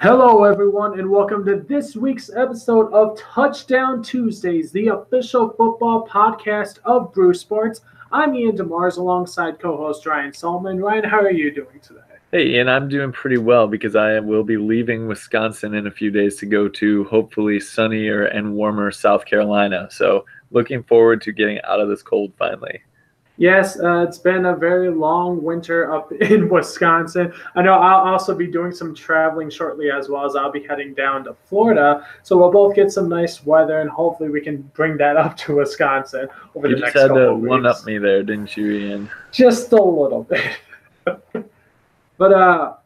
Hello, everyone, and welcome to this week's episode of Touchdown Tuesdays, the official football podcast of Brew Sports. I'm Ian DeMars alongside co host Ryan Solomon. Ryan, how are you doing today? Hey, Ian, I'm doing pretty well because I will be leaving Wisconsin in a few days to go to hopefully sunnier and warmer South Carolina. So, looking forward to getting out of this cold finally. Yes, it's been a very long winter up in Wisconsin. I know I'll also be doing some traveling shortly as I'll be heading down to Florida. So we'll both get some nice weather and hopefully we can bring that up to Wisconsin over You the just next had couple to of one up weeks. me there, didn't you, Ian? Just a little bit. But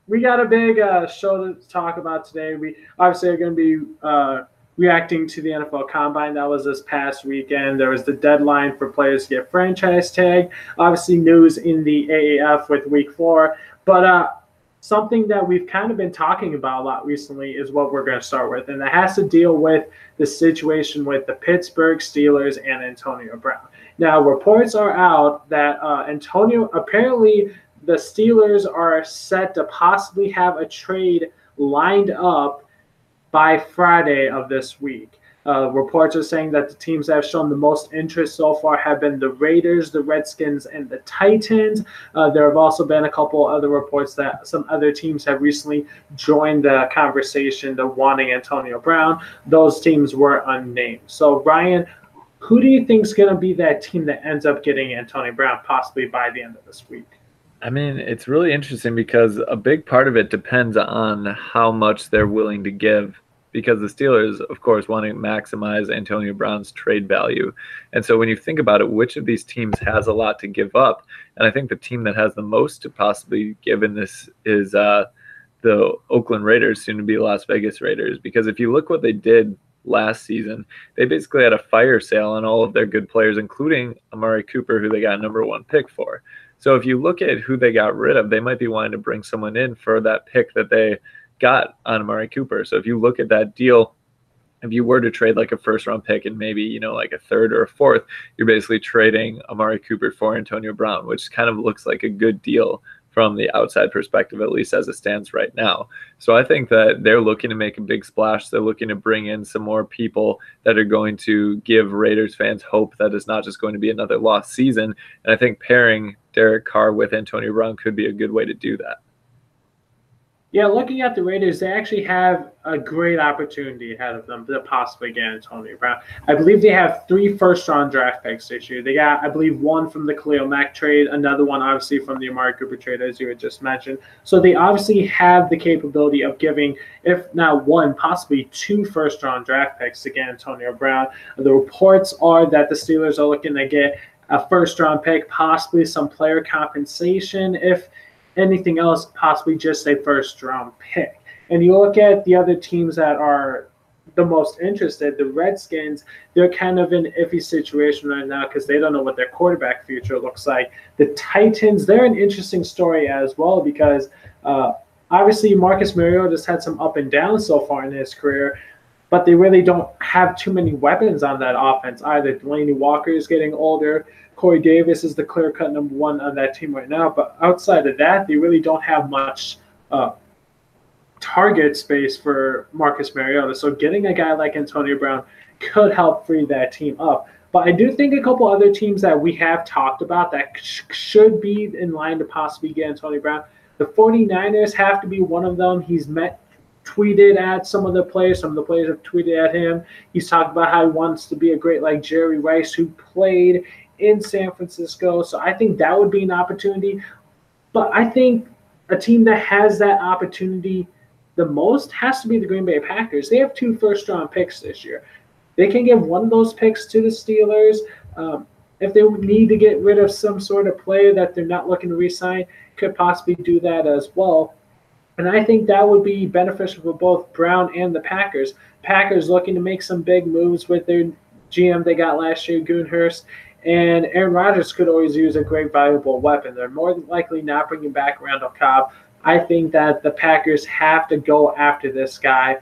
we got a big show to talk about today. We obviously are going to be reacting to the NFL Combine that was this past weekend. There was the deadline for players to get franchise tag. Obviously, news in the AAF with Week 4. But something that we've kind of been talking about a lot recently is what we're going to start with, and it has to deal with the situation with the Pittsburgh Steelers and Antonio Brown. Now, reports are out that Antonio apparently the Steelers are set to possibly have a trade lined up by Friday of this week. Reports are saying that the teams that have shown the most interest so far have been the Raiders, the Redskins, and the Titans. There have also been a couple other reports that some other teams have recently joined the conversation to wanting Antonio Brown. Those teams were unnamed. So, Ryan, who do you think is going to be that team that ends up getting Antonio Brown possibly by the end of this week? I mean, it's really interesting because a big part of it depends on how much they're willing to give. Because the Steelers, of course, want to maximize Antonio Brown's trade value. And so when you think about it, which of these teams has a lot to give up? And I think the team that has the most to possibly give in this is the Oakland Raiders, soon to be Las Vegas Raiders. Because if you look what they did last season, they basically had a fire sale on all of their good players, including Amari Cooper, who they got #1 pick for. So if you look at who they got rid of, they might be wanting to bring someone in for that pick that they got on Amari Cooper. So if you look at that deal, if you were to trade like a first-round pick and maybe, like a third or a fourth, you're basically trading Amari Cooper for Antonio Brown, which kind of looks like a good deal from the outside perspective, at least as it stands right now. So I think that they're looking to make a big splash. They're looking to bring in some more people that are going to give Raiders fans hope that it's not just going to be another lost season. And I think pairing Derek Carr with Antonio Brown could be a good way to do that. Yeah, looking at the Raiders, they actually have a great opportunity ahead of them to possibly get Antonio Brown. I believe they have 3 first-round draft picks this year. They got, I believe, one from the Khalil Mack trade, another one obviously from the Amari Cooper trade, as you had just mentioned. So they obviously have the capability of giving, if not one, possibly 2 first-round draft picks to get Antonio Brown. The reports are that the Steelers are looking to get a first-round pick, possibly some player compensation, if anything else, possibly just a first round pick. And you look at the other teams that are the most interested, the Redskins, they're kind of in an iffy situation right now because they don't know what their quarterback future looks like. The Titans, they're an interesting story as well because obviously Marcus Mariota's had some up and down so far in his career, but they really don't have too many weapons on that offense either. Delaney Walker is getting older. Corey Davis is the clear-cut #1 on that team right now. But outside of that, they really don't have much target space for Marcus Mariota. So getting a guy like Antonio Brown could help free that team up. But I do think a couple other teams that we have talked about that should be in line to possibly get Antonio Brown. The 49ers have to be one of them. He's tweeted at some of the players. Some of the players have tweeted at him. He's talked about how he wants to be a great like Jerry Rice who played in San Francisco. So I think that would be an opportunity. But I think a team that has that opportunity the most has to be the Green Bay Packers. They have 2 first-round picks this year. They can give one of those picks to the Steelers. If they need to get rid of some sort of player that they're not looking to re-sign, could possibly do that as well. And I think that would be beneficial for both Brown and the Packers. Packers looking to make some big moves with their GM they got last year, Goonhurst. And Aaron Rodgers could always use a great valuable weapon. They're more than likely not bringing back Randall Cobb. I think that the Packers have to go after this guy.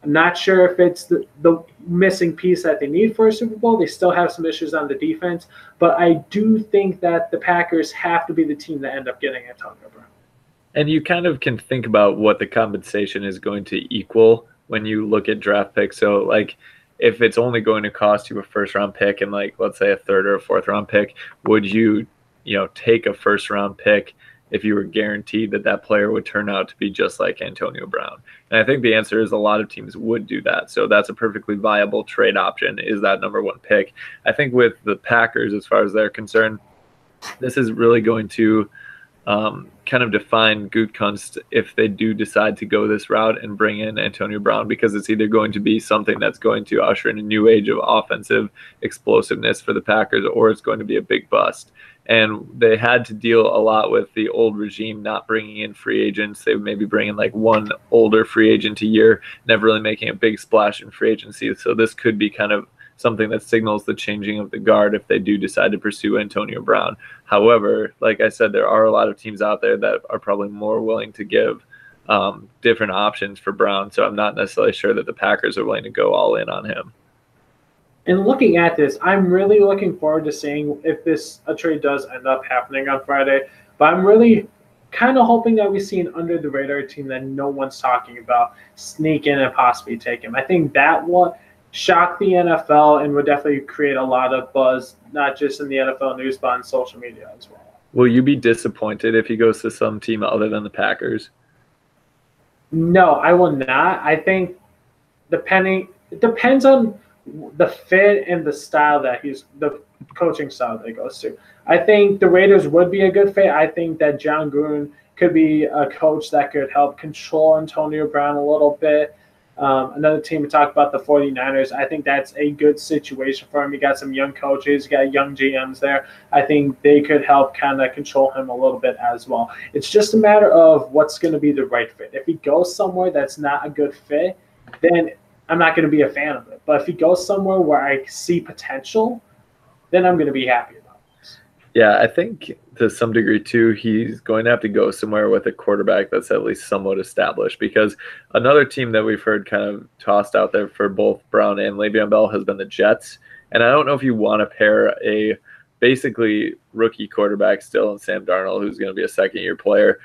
I'm not sure if it's the missing piece that they need for a Super Bowl. They still have some issues on the defense. But I do think that the Packers have to be the team that end up getting Antonio Brown. And you kind of can think about what the compensation is going to equal when you look at draft picks. So, like, if it's only going to cost you a first round pick and, like, let's say a third or a fourth round pick, would you, take a first round pick if you were guaranteed that that player would turn out to be just like Antonio Brown? And I think the answer is a lot of teams would do that. So that's a perfectly viable trade option, is that number one pick. I think with the Packers, as far as they're concerned, this is really going to kind of define Gutekunst if they do decide to go this route and bring in Antonio Brown, because it's either going to be something that's going to usher in a new age of offensive explosiveness for the Packers, or it's going to be a big bust. And they had to deal a lot with the old regime not bringing in free agents. They would maybe bring in like one older free agent a year, never really making a big splash in free agency. So this could be kind of something that signals the changing of the guard if they do decide to pursue Antonio Brown. However, like I said, there are a lot of teams out there that are probably more willing to give different options for Brown. So I'm not necessarily sure that the Packers are willing to go all in on him. And looking at this, I'm really looking forward to seeing if a trade does end up happening on Friday. But I'm really kind of hoping that we see an under the radar team that no one's talking about sneak in and possibly take him. I think that will shock the NFL and would definitely create a lot of buzz, not just in the NFL news, but on social media as well. Will you be disappointed if he goes to some team other than the Packers? No, I will not. I think it depends on the fit and the style the coaching style that he goes to. I think the Raiders would be a good fit. I think that John Gruden could be a coach that could help control Antonio Brown a little bit. Another team we talked about, the 49ers. I think that's a good situation for him. You got some young coaches, you got young GMs there. I think they could help kind of control him a little bit as well. It's just a matter of what's going to be the right fit. If he goes somewhere that's not a good fit, then I'm not going to be a fan of it. But if he goes somewhere where I see potential, then I'm going to be happy about this. Yeah, I think to some degree, too, he's going to have to go somewhere with a quarterback that's at least somewhat established, because another team that we've heard kind of tossed out there for both Brown and Le'Veon Bell has been the Jets. And I don't know if you want to pair a basically rookie quarterback still in Sam Darnold, who's going to be a second-year player,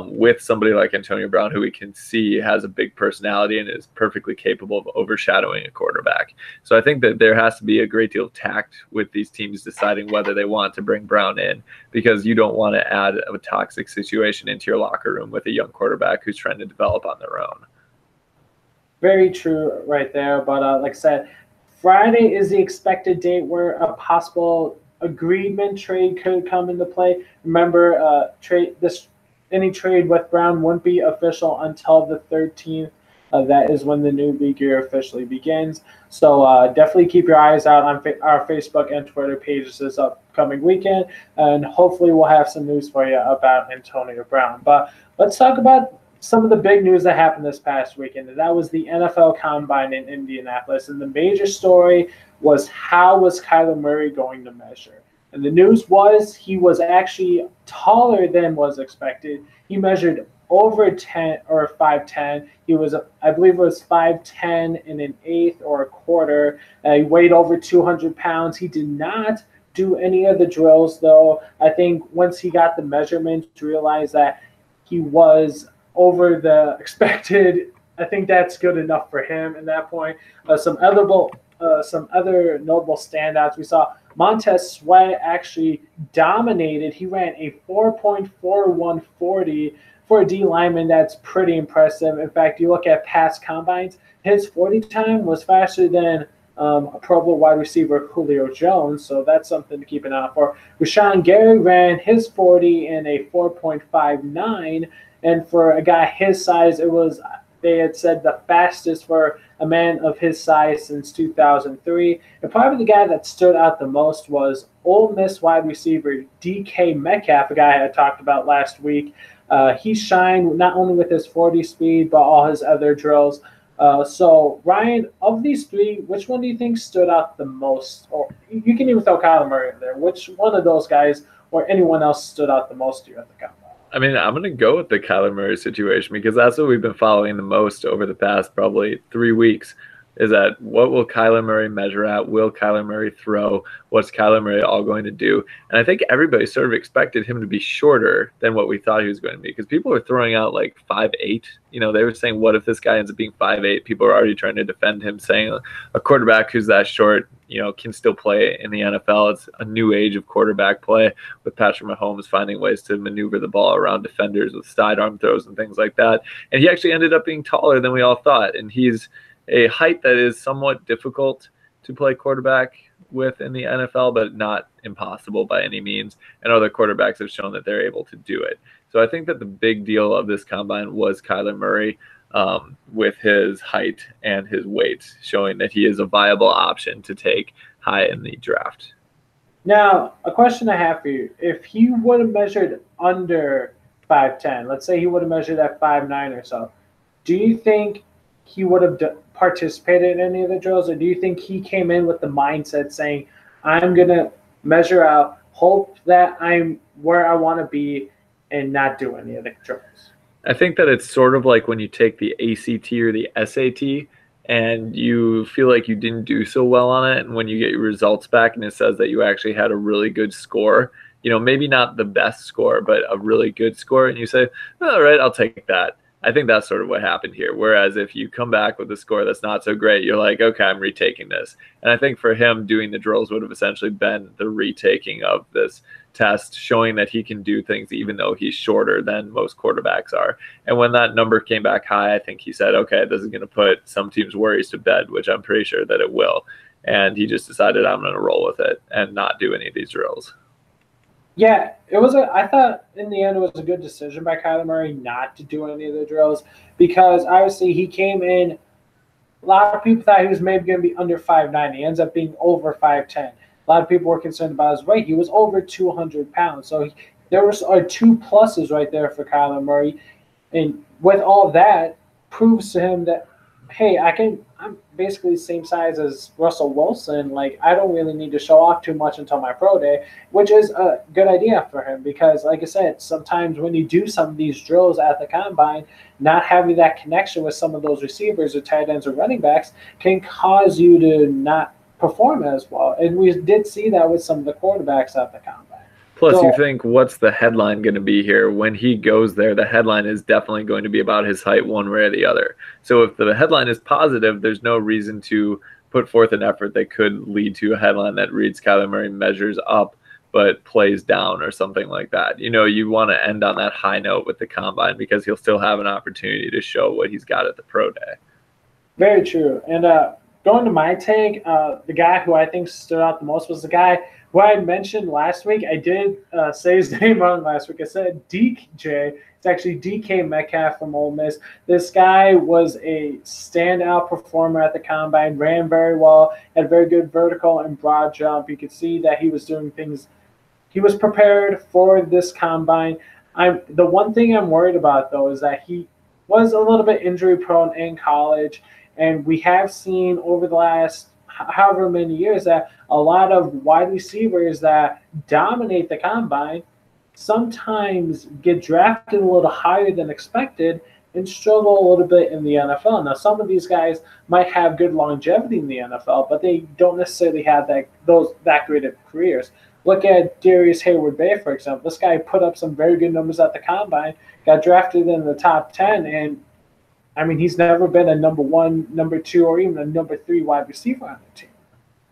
with somebody like Antonio Brown, who we can see has a big personality and is perfectly capable of overshadowing a quarterback. So I think that there has to be a great deal of tact with these teams deciding whether they want to bring Brown in, because you don't want to add a toxic situation into your locker room with a young quarterback who's trying to develop on their own. Very true right there. But like I said, Friday is the expected date where a possible agreement trade could come into play. Remember, any trade with Brown won't be official until the 13th. That is when the new league year officially begins. So definitely keep your eyes out on our Facebook and Twitter pages this upcoming weekend, and hopefully we'll have some news for you about Antonio Brown. But let's talk about some of the big news that happened this past weekend, and that was the NFL Combine in Indianapolis. And the major story was, how was Kyler Murray going to measure? And the news was he was actually taller than was expected. He measured over 10 or 5'10". He was, I believe it was 5'10" and an eighth or a quarter. He weighed over 200 pounds. He did not do any of the drills, though. I think once he got the measurements, realized that he was over the expected. I think that's good enough for him at that point. Some other notable standouts we saw. Montez Sweat actually dominated. He ran a 4.4140 for a D lineman. That's pretty impressive. In fact, you look at past combines, his 40 time was faster than a Pro Bowl wide receiver, Julio Jones. So that's something to keep an eye out for. Rashawn Gary ran his 40 in a 4.59. And for a guy his size, they had said the fastest for a man of his size since 2003. And probably the guy that stood out the most was Ole Miss wide receiver DK Metcalf, a guy I had talked about last week. He shined not only with his 40 speed, but all his other drills. So, Ryan, of these three, which one do you think stood out the most? Or you can even throw Kyler Murray in there. Which one of those guys or anyone else stood out the most to you at the combine? I mean, I'm going to go with the Kyler Murray situation, because that's what we've been following the most over the past probably 3 weeks. is that what will Kyler Murray measure at? Will Kyler Murray throw? What's Kyler Murray all going to do? And I think everybody sort of expected him to be shorter than what we thought he was going to be, because people were throwing out like 5'8". You know, they were saying, what if this guy ends up being 5'8"? People are already trying to defend him, saying a quarterback who's that short, you know, can still play in the NFL. It's a new age of quarterback play, with Patrick Mahomes finding ways to maneuver the ball around defenders with sidearm throws and things like that. And he actually ended up being taller than we all thought. And he's a height that is somewhat difficult to play quarterback with in the NFL, but not impossible by any means. And other quarterbacks have shown that they're able to do it. So I think that the big deal of this combine was Kyler Murray, with his height and his weight, showing that he is a viable option to take high in the draft. Now, a question I have for you. If he would have measured under 5'10", let's say he would have measured at 5'9" or so, do you think he would have participated in any of the drills, or do you think he came in with the mindset saying, I'm going to measure out, hope that I'm where I want to be, and not do any of the drills? I think that it's sort of like when you take the ACT or the SAT and you feel like you didn't do so well on it, and when you get your results back and it says that you actually had a really good score, you know, maybe not the best score, but a really good score, and you say, all right, I'll take that. I think that's sort of what happened here. Whereas if you come back with a score that's not so great, you're like, okay, I'm retaking this. And I think for him, doing the drills would have essentially been the retaking of this test, showing that he can do things even though he's shorter than most quarterbacks are. And when that number came back high, I think he said, okay, this is going to put some teams' worries to bed, which I'm pretty sure that it will. And he just decided, I'm going to roll with it and not do any of these drills. Yeah, I thought in the end it was a good decision by Kyler Murray not to do any of the drills, because obviously he came in, a lot of people thought he was maybe going to be under 5'9". He ends up being over 5'10". A lot of people were concerned about his weight. He was over 200 pounds. So there was two pluses right there for Kyler Murray. And with all that, proves to him that, hey, I'm basically the same size as Russell Wilson. Like, I don't really need to show off too much until my pro day, which is a good idea for him, because, like I said, sometimes when you do some of these drills at the combine, not having that connection with some of those receivers or tight ends or running backs can cause you to not perform as well. And we did see that with some of the quarterbacks at the combine. Plus, you think, what's the headline going to be here? When he goes there, the headline is definitely going to be about his height one way or the other. So if the headline is positive, there's no reason to put forth an effort that could lead to a headline that reads Kyler Murray measures up but plays down or something like that. You know, you want to end on that high note with the combine, because he'll still have an opportunity to show what he's got at the pro day. Very true. And going to my take, the guy who I think stood out the most was the guy who I mentioned last week. I did say his name wrong last week. I said DJ. It's actually DK Metcalf from Ole Miss. This guy was a standout performer at the combine, ran very well, had very good vertical and broad jump. You could see that he was doing things. He was prepared for this combine. The one thing I'm worried about, though, is that he was a little bit injury prone in college. And we have seen over the last however many years that a lot of wide receivers that dominate the combine sometimes get drafted a little higher than expected and struggle a little bit in the NFL. Now, some of these guys might have good longevity in the NFL, but they don't necessarily have that great of careers. Look at Darius Hayward-Bay, for example. This guy put up some very good numbers at the combine, got drafted in the top 10, and I mean, he's never been a number 1, number 2, or even a number 3 wide receiver on the team.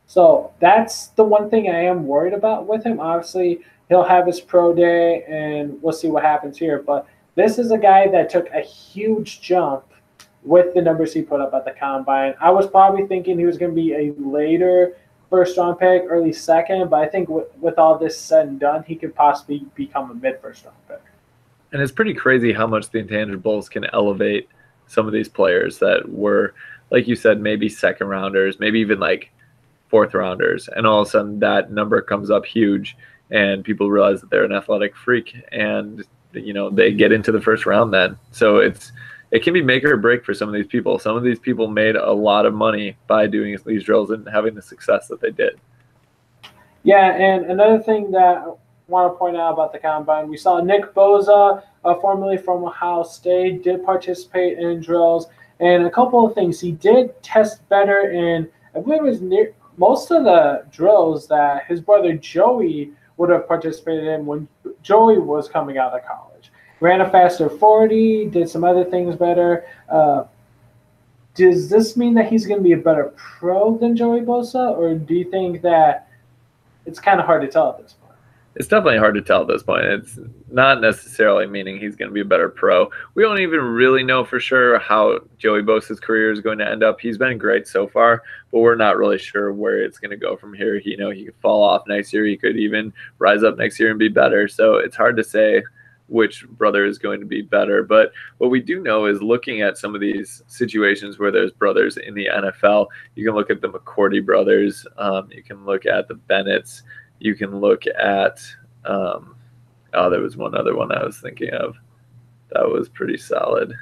So that's the one thing I am worried about with him. Obviously, he'll have his pro day, and we'll see what happens here. But this is a guy that took a huge jump with the numbers he put up at the combine. I was probably thinking he was going to be a later first-round pick, early second, but I think with all this said and done, he could possibly become a mid-first-round pick. And it's pretty crazy how much the intangibles can elevate some of these players that were, like you said, maybe second rounders, maybe even like fourth rounders, and all of a sudden that number comes up huge and people realize that they're an athletic freak, and you know, they get into the first round then. So it can be make or break for some of these people. Some of these people made a lot of money by doing these drills and having the success that they did. Yeah, and another thing that I want to point out about the combine, we saw Nick Bosa, formerly from Ohio State, did participate in drills, And a couple of things, he did test better in, I believe it was near most of the drills that his brother Joey would have participated in when Joey was coming out of college. Ran a faster 40, did some other things better. Does this mean that he's going to be a better pro than Joey Bosa, or do you think that it's kind of hard to tell at this point? It's definitely hard to tell at this point. It's not necessarily meaning he's going to be a better pro. We don't even really know for sure how Joey Bosa's career is going to end up. He's been great so far, but we're not really sure where it's going to go from here. He could fall off next year. He could even rise up next year and be better. So it's hard to say which brother is going to be better. But what we do know is looking at some of these situations where there's brothers in the NFL, you can look at the McCourty brothers. You can look at the Bennetts. You can look at, there was one other one I was thinking of that was pretty solid.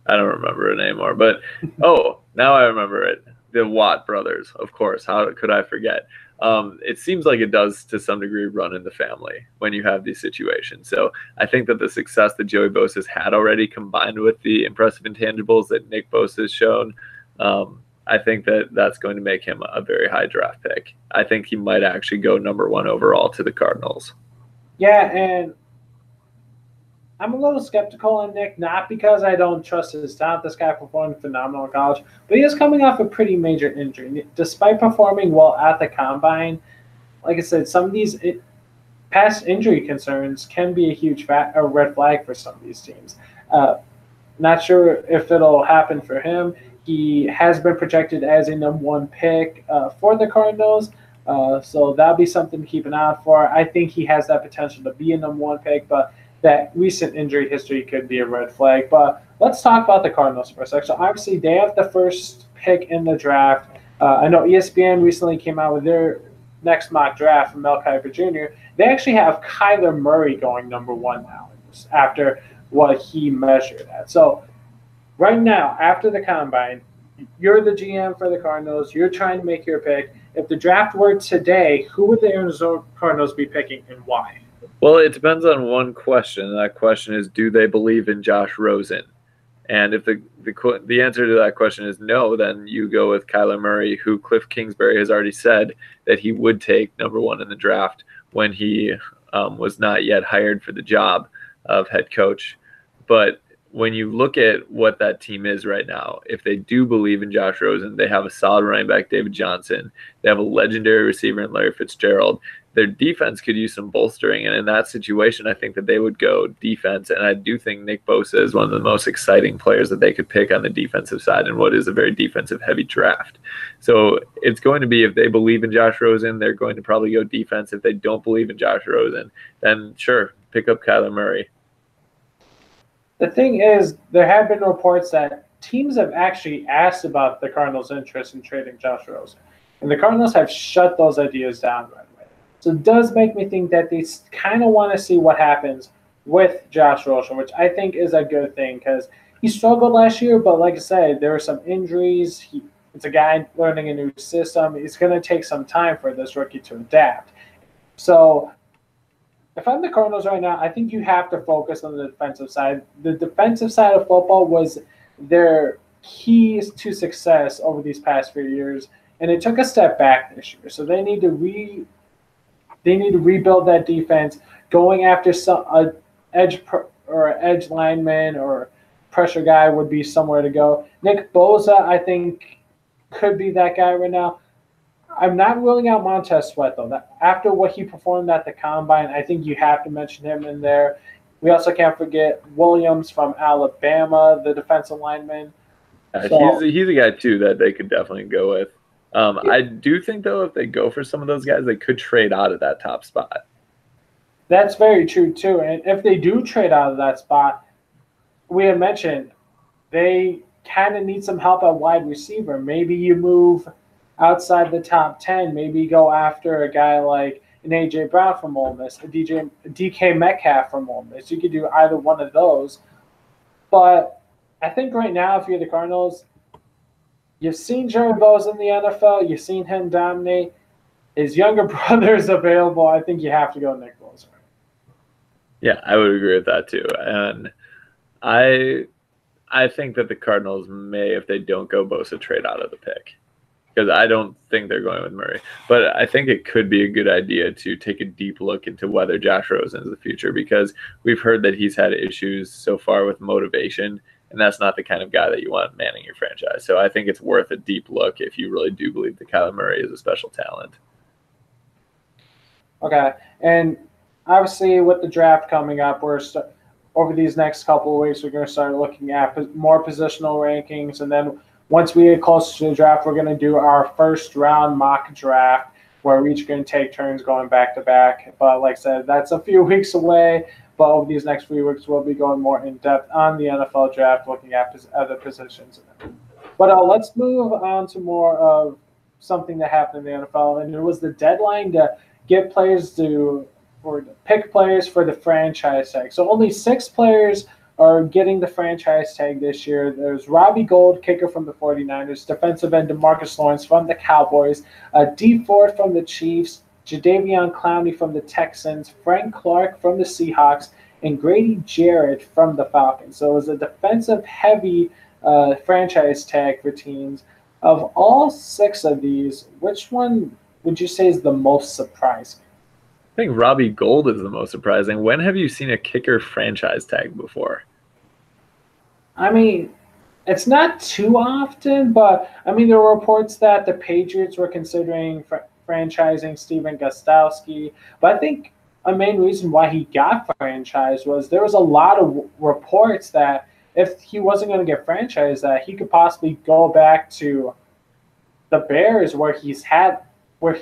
I don't remember it anymore, but now I remember it. The Watt brothers, of course. How could I forget? It seems like it does to some degree run in the family when you have these situations. So I think that the success that Joey Bosa has had already, combined with the impressive intangibles that Nick Bosa has shown, I think that that's going to make him a very high draft pick. I think he might actually go number 1 overall to the Cardinals. Yeah, and I'm a little skeptical on Nick, not because I don't trust his talent. This guy performed phenomenal in college, but he is coming off a pretty major injury. Despite performing well at the Combine, like I said, some of these past injury concerns can be a huge red flag for some of these teams. Not sure if it'll happen for him. He has been projected as a number 1 pick for the Cardinals, so that'll be something to keep an eye out for. I think he has that potential to be a number 1 pick, but that recent injury history could be a red flag. But let's talk about the Cardinals for a second. So obviously they have the first pick in the draft. I know ESPN recently came out with their next mock draft from Mel Kiper Jr. They actually have Kyler Murray going number 1 now after what he measured at. So right now, after the Combine, you're the GM for the Cardinals. You're trying to make your pick. If the draft were today, who would the Arizona Cardinals be picking and why? Well, it depends on one question. And that question is, do they believe in Josh Rosen? And if the answer to that question is no, then you go with Kyler Murray, who Cliff Kingsbury has already said that he would take number 1 in the draft when he was not yet hired for the job of head coach. But when you look at what that team is right now, if they do believe in Josh Rosen, they have a solid running back, David Johnson. They have a legendary receiver in Larry Fitzgerald. Their defense could use some bolstering. And in that situation, I think that they would go defense. And I do think Nick Bosa is one of the most exciting players that they could pick on the defensive side in what is a very defensive-heavy draft. So it's going to be, if they believe in Josh Rosen, they're going to probably go defense. If they don't believe in Josh Rosen, then sure, pick up Kyler Murray. The thing is, there have been reports that teams have actually asked about the Cardinals' interest in trading Josh Rosen, and the Cardinals have shut those ideas down right away. So it does make me think that they kind of want to see what happens with Josh Rosen, which I think is a good thing because he struggled last year, but like I said, there were some injuries. It's a guy learning a new system. It's going to take some time for this rookie to adapt. So if I'm the Cardinals right now, I think you have to focus on the defensive side. The defensive side of football was their keys to success over these past few years, and it took a step back this year. So they need to rebuild that defense, going after some edge lineman or pressure guy would be somewhere to go. Nick Bosa, I think, could be that guy right now. I'm not ruling out Montez Sweat, though. After what he performed at the Combine, I think you have to mention him in there. We also can't forget Williams from Alabama, the defensive lineman. He's a guy, too, that they could definitely go with. I do think, though, if they go for some of those guys, they could trade out of that top spot. That's very true, too. And if they do trade out of that spot, we had mentioned they kind of need some help at wide receiver. Maybe you move outside the top 10, maybe go after a guy like an A.J. Brown from Ole Miss, a DK Metcalf from Ole Miss. You could do either one of those. But I think right now, if you're the Cardinals, you've seen Joey Bosa in the NFL. You've seen him dominate. His younger brother is available. I think you have to go Nick Bosa. Yeah, I would agree with that too. And I think that the Cardinals may, if they don't go Bosa, trade out of the pick, because I don't think they're going with Murray. But I think it could be a good idea to take a deep look into whether Josh Rosen is the future, because we've heard that he's had issues so far with motivation, and that's not the kind of guy that you want manning your franchise. So I think it's worth a deep look if you really do believe that Kyler Murray is a special talent. Okay, and obviously with the draft coming up, over these next couple of weeks, we're going to start looking at more positional rankings, and then once we get closer to the draft, we're going to do our first round mock draft where we're each going to take turns going back to back. But like I said, that's a few weeks away. But over these next few weeks, we'll be going more in depth on the NFL draft, looking at other positions. But let's move on to more of something that happened in the NFL, and it was the deadline to get players or pick players for the franchise tag. So only 6 players are getting the franchise tag this year. There's Robbie Gould, kicker from the 49ers, defensive end DeMarcus Lawrence from the Cowboys, Dee Ford from the Chiefs, Jadeveon Clowney from the Texans, Frank Clark from the Seahawks, and Grady Jarrett from the Falcons. So it was a defensive-heavy franchise tag for teams. Of all 6 of these, which one would you say is the most surprising? I think Robbie Gould is the most surprising. When have you seen a kicker franchise tag before? I mean, it's not too often, but I mean, there were reports that the Patriots were considering franchising Stephen Gostkowski. But I think a main reason why he got franchised was there was a lot of reports that if he wasn't going to get franchised, that he could possibly go back to the Bears where he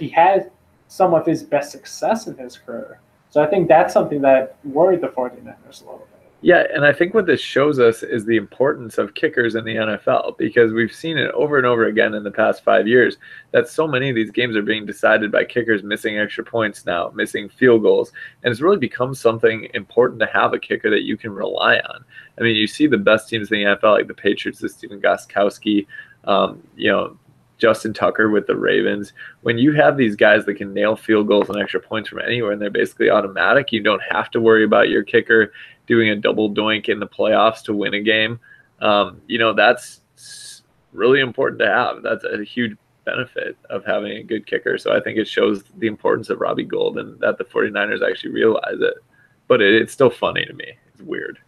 had some of his best success in his career. So I think that's something that worried the 49ers a little bit. Yeah, and I think what this shows us is the importance of kickers in the NFL, because we've seen it over and over again in the past 5 years that so many of these games are being decided by kickers missing extra points now, missing field goals, and it's really become something important to have a kicker that you can rely on. I mean, you see the best teams in the NFL, like the Patriots with Stephen Gostkowski, Justin Tucker with the Ravens. When you have these guys that can nail field goals and extra points from anywhere, and they're basically automatic, you don't have to worry about your kicker doing a double doink in the playoffs to win a game. That's really important to have. That's a huge benefit of having a good kicker. So I think it shows the importance of Robbie Gould and that the 49ers actually realize it. But it's still funny to me. It's weird.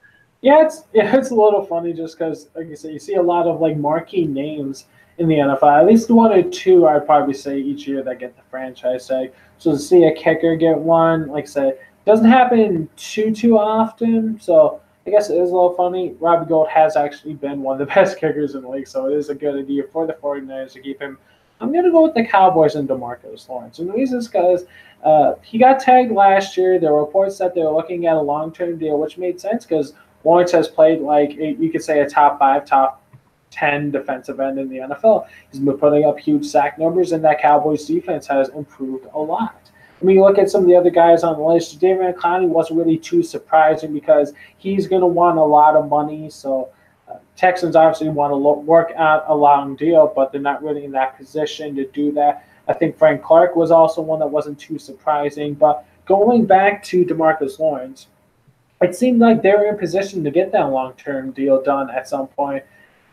Yeah, it's a little funny just because, like you said, you see a lot of marquee names in the NFL. At least 1 or 2, I'd probably say, each year that get the franchise tag. So to see a kicker get one, like I said, doesn't happen too often. So I guess it is a little funny. Robbie Gould has actually been one of the best kickers in the league, so it is a good idea for the 49ers to keep him. I'm going to go with the Cowboys and DeMarcus Lawrence. And the reason is because he got tagged last year. There were reports that they were looking at a long-term deal, which made sense because Lawrence has played you could say a top 5, top 10 defensive end in the NFL. He's been putting up huge sack numbers, and that Cowboys defense has improved a lot. I mean, you look at some of the other guys on the list. Jadeveon Clowney wasn't really too surprising because he's going to want a lot of money. So Texans obviously want to work out a long deal, but they're not really in that position to do that. I think Frank Clark was also one that wasn't too surprising. But going back to DeMarcus Lawrence, it seemed like they were in position to get that long-term deal done at some point.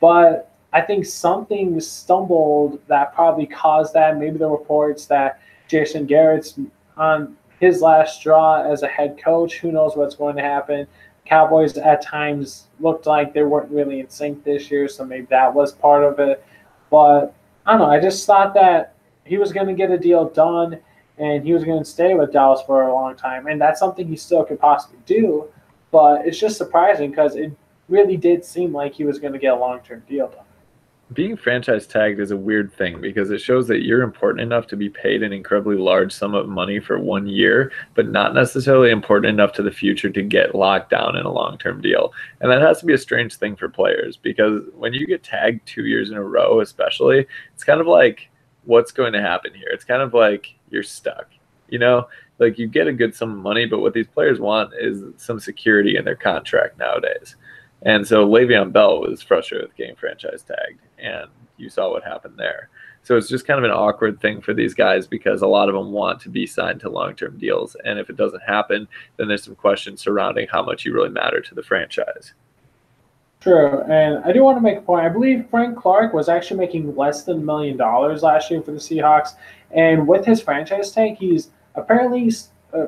But I think something stumbled that probably caused that. Maybe the reports that Jason Garrett's on his last straw as a head coach. Who knows what's going to happen? Cowboys at times looked like they weren't really in sync this year, so maybe that was part of it. But I don't know. I just thought that he was going to get a deal done, and he was going to stay with Dallas for a long time. And that's something he still could possibly do. But it's just surprising because it really did seem like he was going to get a long-term deal done. Being franchise tagged is a weird thing because it shows that you're important enough to be paid an incredibly large sum of money for 1 year, but not necessarily important enough to the future to get locked down in a long-term deal. And that has to be a strange thing for players because when you get tagged 2 years in a row, especially, it's kind of like, what's going to happen here? It's kind of like you're stuck, Like you get a good sum of money, but what these players want is some security in their contract nowadays. And so Le'Veon Bell was frustrated with getting franchise tagged, and you saw what happened there. So it's just kind of an awkward thing for these guys because a lot of them want to be signed to long-term deals. And if it doesn't happen, then there's some questions surrounding how much you really matter to the franchise. True, and I do want to make a point. I believe Frank Clark was actually making less than $1 million last year for the Seahawks, and with his franchise tag, he's apparently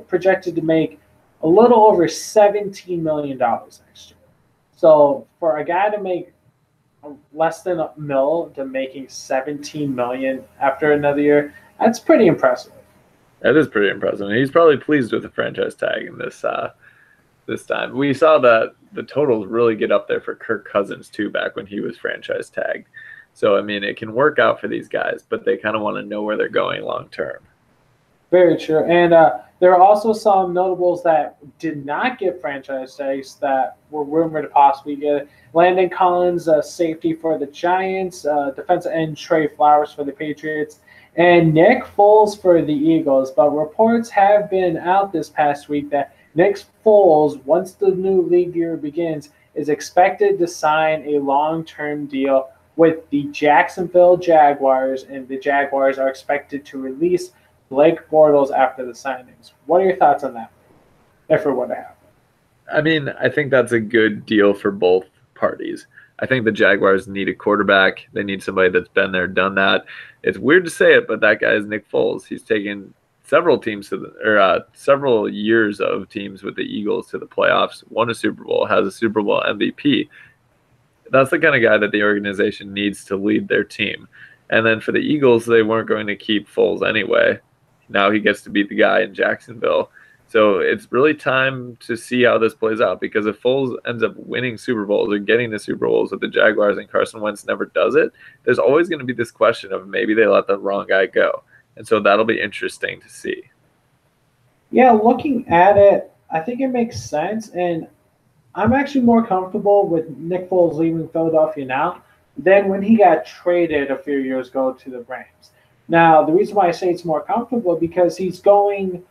projected to make a little over $17 million next year. So for a guy to make less than a mil to making 17 million after another year, that's pretty impressive. That is pretty impressive. He's probably pleased with the franchise tag in this time. We saw that the totals really get up there for Kirk Cousins too back when he was franchise tagged. So I mean, it can work out for these guys, but they kind of want to know where they're going long term. Very true. And there are also some notables that did not get franchise tags that were rumored to possibly get it. Landon Collins, safety for the Giants, defensive end Trey Flowers for the Patriots, and Nick Foles for the Eagles. But reports have been out this past week that Nick Foles, once the new league year begins, is expected to sign a long-term deal with the Jacksonville Jaguars, and the Jaguars are expected to release Blake Bortles after the signings. What are your thoughts on that, if it were to happen? I mean, I think that's a good deal for both parties. I think the Jaguars need a quarterback. They need somebody that's been there, done that. It's weird to say it, but that guy is Nick Foles. He's taken several teams several years of teams with the Eagles to the playoffs, won a Super Bowl, has a Super Bowl MVP. That's the kind of guy that the organization needs to lead their team. And then for the Eagles, they weren't going to keep Foles anyway. Now he gets to be the guy in Jacksonville. So it's really time to see how this plays out, because if Foles ends up winning Super Bowls or getting the Super Bowls with the Jaguars and Carson Wentz never does it, there's always going to be this question of maybe they let the wrong guy go. And so that'll be interesting to see. Yeah, looking at it, I think it makes sense. And I'm actually more comfortable with Nick Foles leaving Philadelphia now than when he got traded a few years ago to the Rams. Now, the reason why I say it's more comfortable because he's going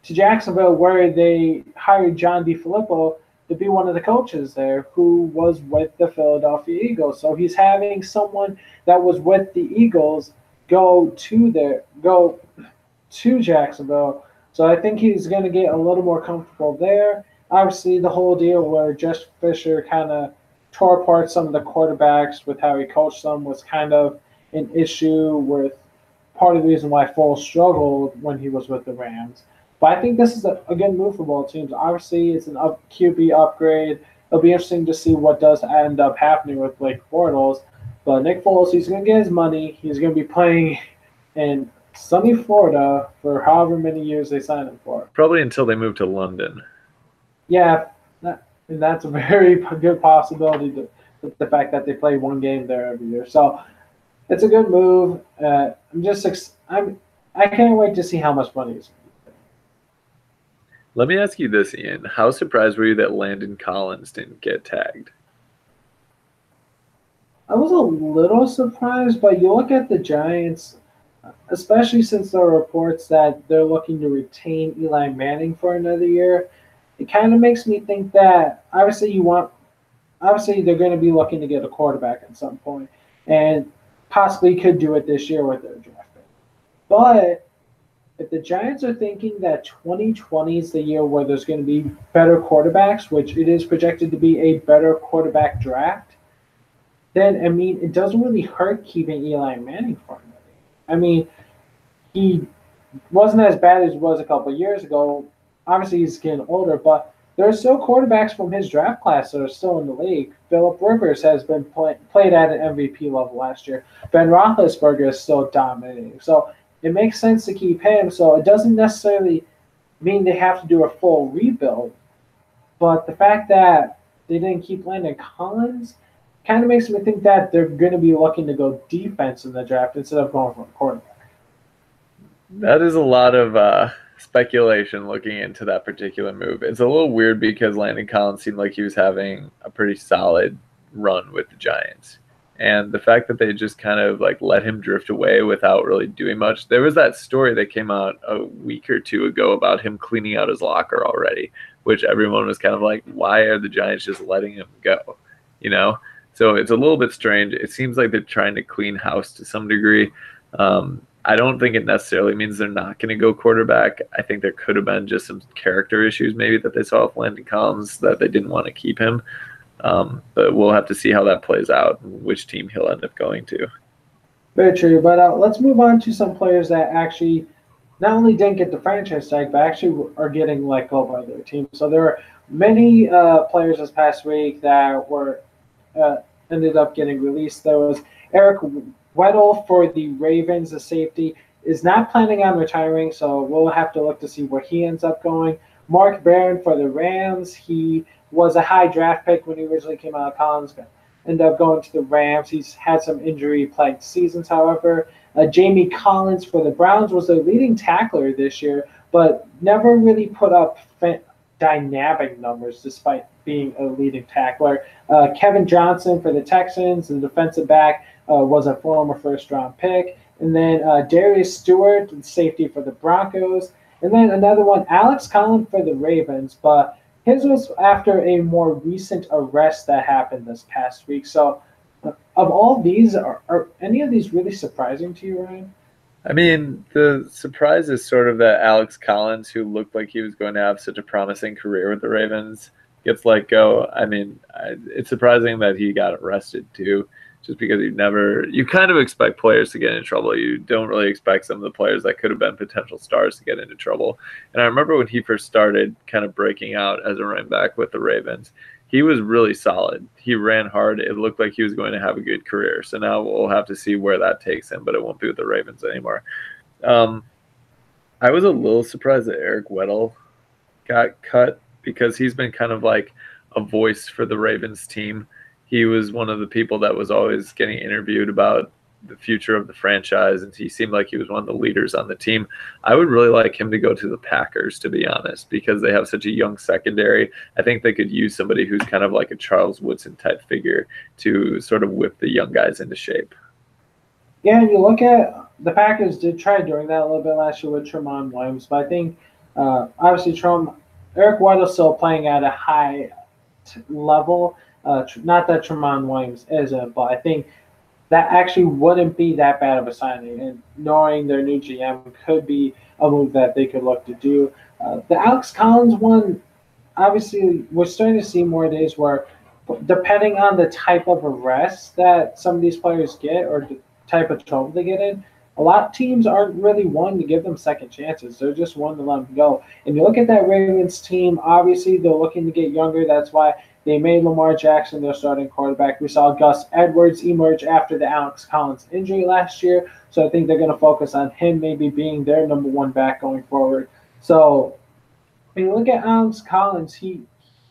to Jacksonville, where they hired John DeFilippo to be one of the coaches there, who was with the Philadelphia Eagles. So he's having someone that was with the Eagles go to Jacksonville. So I think he's going to get a little more comfortable there. Obviously, the whole deal where Jeff Fisher kind of tore apart some of the quarterbacks with how he coached them was kind of an issue with part of the reason why Foles struggled when he was with the Rams. But I think this is a good move for both teams. Obviously, it's an QB upgrade. It'll be interesting to see what does end up happening with Blake Bortles. But Nick Foles, he's going to get his money. He's going to be playing in sunny Florida for however many years they sign him for. Probably until they move to London. Yeah, and that's a very good possibility, the fact that they play one game there every year. So it's a good move. I can't wait to see how much money he's going to be. Let me ask you this, Ian. How surprised were you that Landon Collins didn't get tagged? I was a little surprised, but you look at the Giants, especially since there are reports that they're looking to retain Eli Manning for another year. It kind of makes me think that obviously they're going to be looking to get a quarterback at some point, and possibly could do it this year with their draft pick. But if the Giants are thinking that 2020 is the year where there's going to be better quarterbacks, which it is projected to be a better quarterback draft, then, I mean, it doesn't really hurt keeping Eli Manning for another year. I mean, he wasn't as bad as he was a couple of years ago. Obviously, he's getting older, but there are still quarterbacks from his draft class that are still in the league. Phillip Rivers has been played at an MVP level last year. Ben Roethlisberger is still dominating. So it makes sense to keep him. So it doesn't necessarily mean they have to do a full rebuild. But the fact that they didn't keep Landon Collins kind of makes me think that they're going to be looking to go defense in the draft instead of going for a quarterback. That is a lot of speculation looking into that particular move. It's a little weird because Landon Collins seemed like he was having a pretty solid run with the Giants. And the fact that they just kind of like let him drift away without really doing much. There was that story that came out a week or two ago about him cleaning out his locker already, which everyone was kind of like, why are the Giants just letting him go? You know? So it's a little bit strange. It seems like they're trying to clean house to some degree. I don't think it necessarily means they're not going to go quarterback. I think there could have been just some character issues maybe that they saw with Landon Collins that they didn't want to keep him. But we'll have to see how that plays out and which team he'll end up going to. Very true. But let's move on to some players that actually not only didn't get the franchise tag, but actually are getting let go by their team. So there were many players this past week that were uh, ended up getting released. There was Eric Weddle for the Ravens, the safety, is not planning on retiring, so we'll have to look to see where he ends up going. Mark Barron for the Rams, he was a high draft pick when he originally came out of college. Ended up going to the Rams. He's had some injury-plagued seasons, however. Jamie Collins for the Browns was their leading tackler this year, but never really put up dynamic numbers despite being a leading tackler. Kevin Johnson for the Texans, the defensive back, was a former first-round pick. And then Darius Stewart, safety for the Broncos. And then another one, Alex Collins for the Ravens, but his was after a more recent arrest that happened this past week. So of all these, are any of these really surprising to you, Ryan? I mean, the surprise is sort of that Alex Collins, who looked like he was going to have such a promising career with the Ravens, gets let go. I mean, it's surprising that he got arrested too, just because you kind of expect players to get into trouble. You don't really expect some of the players that could have been potential stars to get into trouble. And I remember when he first started kind of breaking out as a running back with the Ravens, he was really solid. He ran hard. It looked like he was going to have a good career. So now we'll have to see where that takes him, but it won't be with the Ravens anymore. I was a little surprised that Eric Weddle got cut because he's been kind of like a voice for the Ravens team. He was one of the people that was always getting interviewed about the future of the franchise, and he seemed like he was one of the leaders on the team. I would really like him to go to the Packers, to be honest, because they have such a young secondary. I think they could use somebody who's kind of like a Charles Woodson type figure to sort of whip the young guys into shape. Yeah, and you look at the Packers did try doing that a little bit last year with Tramon Williams, but I think obviously Eric Weddle's still playing at a high level. Not that Tramon Williams isn't, but I think that actually wouldn't be that bad of a signing. And knowing their new GM could be a move that they could look to do. The Alex Collins one, obviously, we're starting to see more days where, depending on the type of arrest that some of these players get or the type of trouble they get in, a lot of teams aren't really wanting to give them second chances. They're just wanting to let them go. And you look at that Ravens team, obviously they're looking to get younger. That's why they made Lamar Jackson their starting quarterback. We saw Gus Edwards emerge after the Alex Collins injury last year. So I think they're going to focus on him maybe being their number one back going forward. So when you look at Alex Collins, he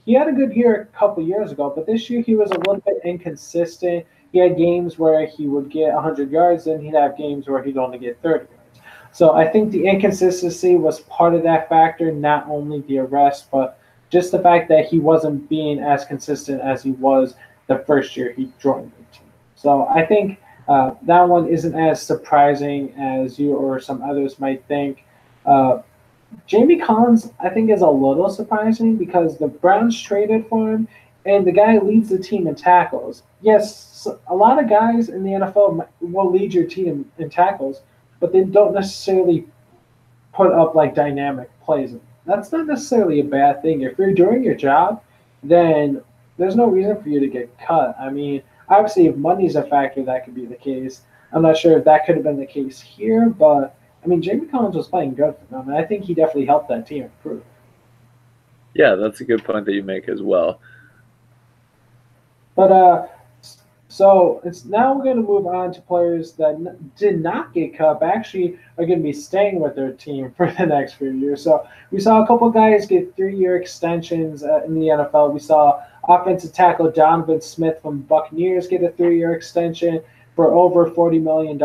had a good year a couple years ago, but this year he was a little bit inconsistent. He had games where he would get 100 yards, and he'd have games where he'd only get 30 yards. So I think the inconsistency was part of that factor, not only the arrest, but just the fact that he wasn't being as consistent as he was the first year he joined the team. So I think that one isn't as surprising as you or some others might think. Jamie Collins, I think, is a little surprising because the Browns traded for him, and the guy leads the team in tackles. Yes, a lot of guys in the NFL will lead your team in tackles, but they don't necessarily put up like dynamic plays. That's not necessarily a bad thing. If you're doing your job, then there's no reason for you to get cut. I mean, obviously, if money's a factor, that could be the case. I'm not sure if that could have been the case here, but I mean, Jamie Collins was playing good for them, and I think he definitely helped that team improve. Yeah, that's a good point that you make as well. But so it's now we're going to move on to players that did not get cut, but actually are going to be staying with their team for the next few years. So we saw a couple guys get 3-year extensions in the NFL. We saw offensive tackle Donovan Smith from Buccaneers get a 3-year extension for over $40 million.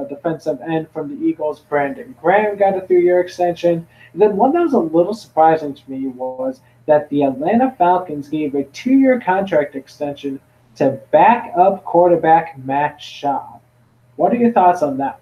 Defensive end from the Eagles, Brandon Graham, got a 3-year extension. And then one that was a little surprising to me was that the Atlanta Falcons gave a 2-year contract extension to backup quarterback Matt Schaub. What are your thoughts on that?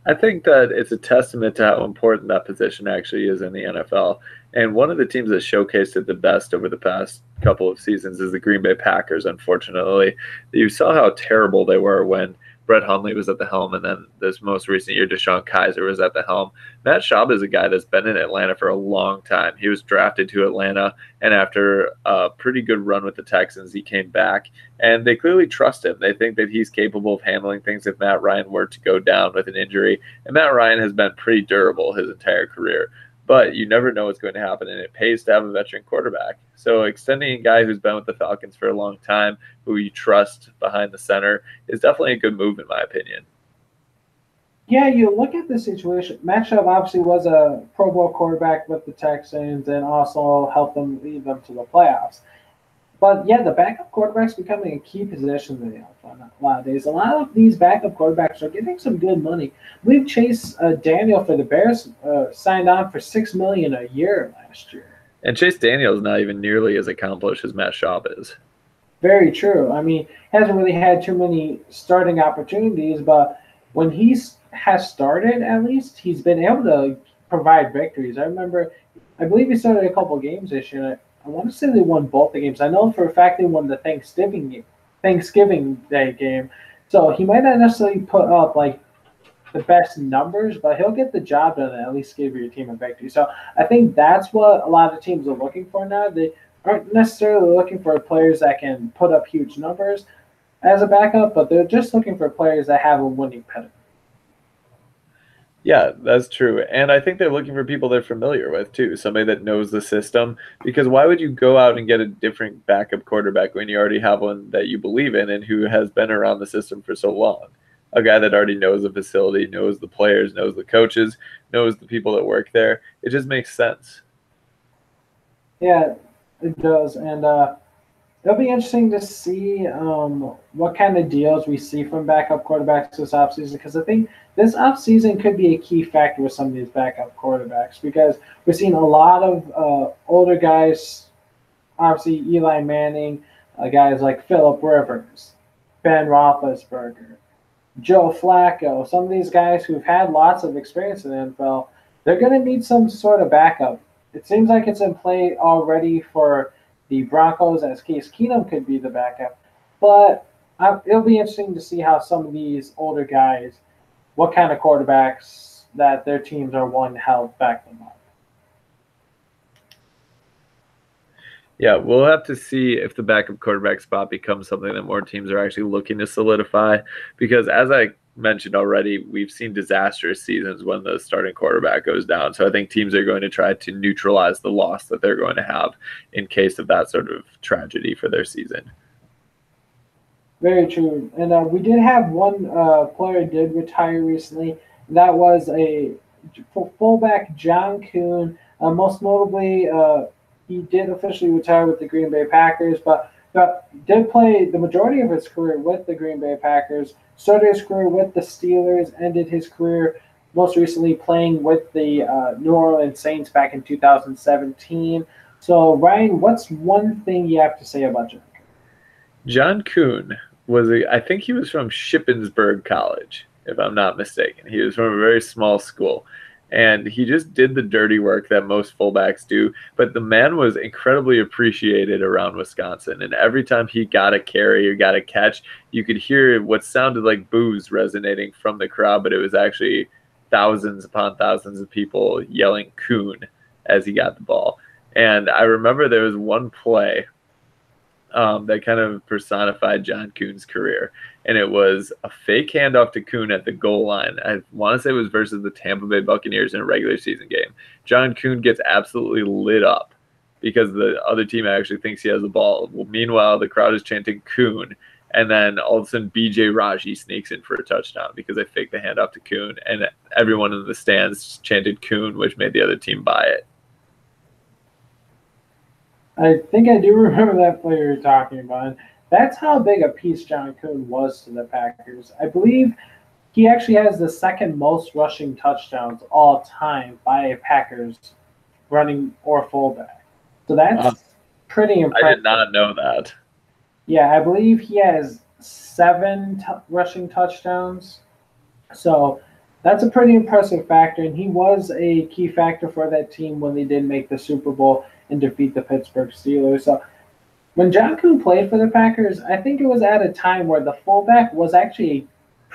I think that it's a testament to how important that position actually is in the NFL. And one of the teams that showcased it the best over the past couple of seasons is the Green Bay Packers, unfortunately. You saw how terrible they were when Brett Hundley was at the helm, and then this most recent year, DeShone Kizer was at the helm. Matt Schaub is a guy that's been in Atlanta for a long time. He was drafted to Atlanta, and after a pretty good run with the Texans, he came back, and they clearly trust him. They think that he's capable of handling things if Matt Ryan were to go down with an injury, and Matt Ryan has been pretty durable his entire career. But you never know what's going to happen, and it pays to have a veteran quarterback. So extending a guy who's been with the Falcons for a long time, who you trust behind the center, is definitely a good move in my opinion. Yeah, you look at the situation. Matt Schaub obviously was a Pro Bowl quarterback with the Texans and also helped them lead them to the playoffs. But yeah, the backup quarterback's becoming a key position in the NFL nowadays. A lot of these backup quarterbacks are getting some good money. I believe Chase Daniel for the Bears signed on for $6 million a year last year. And Chase Daniel's not even nearly as accomplished as Matt Schaub is. Very true. I mean, hasn't really had too many starting opportunities, but when he has started, at least he's been able to provide victories. I believe he started a couple games this year. I want to say they won both the games. I know for a fact they won the Thanksgiving Day game. So he might not necessarily put up like the best numbers, but he'll get the job done and at least give your team a victory. So I think that's what a lot of teams are looking for now. They aren't necessarily looking for players that can put up huge numbers as a backup, but they're just looking for players that have a winning pedigree. Yeah, that's true. And I think they're looking for people they're familiar with, too, somebody that knows the system. Because why would you go out and get a different backup quarterback when you already have one that you believe in and who has been around the system for so long? A guy that already knows the facility, knows the players, knows the coaches, knows the people that work there. It just makes sense. Yeah, it does. And it'll be interesting to see what kind of deals we see from backup quarterbacks this offseason, because I think this offseason could be a key factor with some of these backup quarterbacks, because we're seeing a lot of older guys, obviously Eli Manning, guys like Phillip Rivers, Ben Roethlisberger, Joe Flacco, some of these guys who've had lots of experience in the NFL, they're going to need some sort of backup. It seems like it's in play already for the Broncos, as Case Keenum could be the backup. But it'll be interesting to see how some of these older guys, what kind of quarterbacks that their teams are willing to help back them up. Yeah, we'll have to see if the backup quarterback spot becomes something that more teams are actually looking to solidify. Because as I mentioned already, we've seen disastrous seasons when the starting quarterback goes down. So I think teams are going to try to neutralize the loss that they're going to have in case of that sort of tragedy for their season. Very true. And we did have one player did retire recently. That was a fullback, John Kuhn. Most notably, he did officially retire with the Green Bay Packers, but did play the majority of his career with the Green Bay Packers, started his career with the Steelers, ended his career most recently playing with the New Orleans Saints back in 2017. So, Ryan, what's one thing you have to say about John Kuhn? John Kuhn I think he was from Shippensburg College, if I'm not mistaken. He was from a very small school. And he just did the dirty work that most fullbacks do. But the man was incredibly appreciated around Wisconsin. And every time he got a carry or got a catch, you could hear what sounded like boos resonating from the crowd, but it was actually thousands upon thousands of people yelling Kuhn as he got the ball. And I remember there was one play that kind of personified John Kuhn's career. And it was a fake handoff to Kuhn at the goal line. I want to say it was versus the Tampa Bay Buccaneers in a regular season game. John Kuhn gets absolutely lit up because the other team actually thinks he has the ball. Well, meanwhile, the crowd is chanting Kuhn. And then all of a sudden, B.J. Raji sneaks in for a touchdown because they faked the handoff to Kuhn. And everyone in the stands chanted Kuhn, which made the other team buy it. I think I do remember that player you're talking about. That's how big a piece John Kuhn was to the Packers. I believe he actually has the second most rushing touchdowns all time by a Packers running or fullback. So that's pretty impressive. I did not know that. Yeah, I believe he has 7 rushing touchdowns. So that's a pretty impressive factor, and he was a key factor for that team when they did make the Super Bowl and defeat the Pittsburgh Steelers. So when John Kuhn played for the Packers, I think it was at a time where the fullback was actually a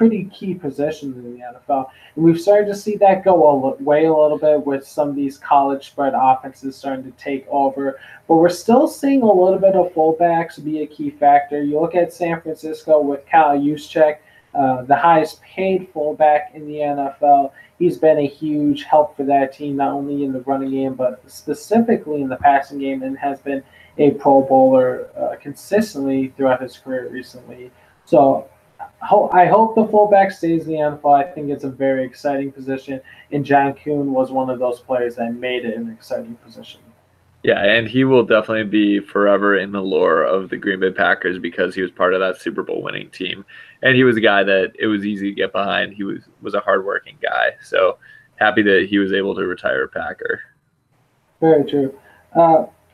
pretty key positions in the NFL. And we've started to see that go away a little bit with some of these college spread offenses starting to take over. But we're still seeing a little bit of fullbacks be a key factor. You look at San Francisco with Kyle Juszczyk, the highest paid fullback in the NFL. He's been a huge help for that team, not only in the running game, but specifically in the passing game, and has been a Pro Bowler consistently throughout his career recently. So I hope the fullback stays in the NFL. I think it's a very exciting position, and John Kuhn was one of those players that made it an exciting position. Yeah, and he will definitely be forever in the lore of the Green Bay Packers because he was part of that Super Bowl winning team. And he was a guy that it was easy to get behind. He was a hardworking guy. So happy that he was able to retire a Packer. Very true.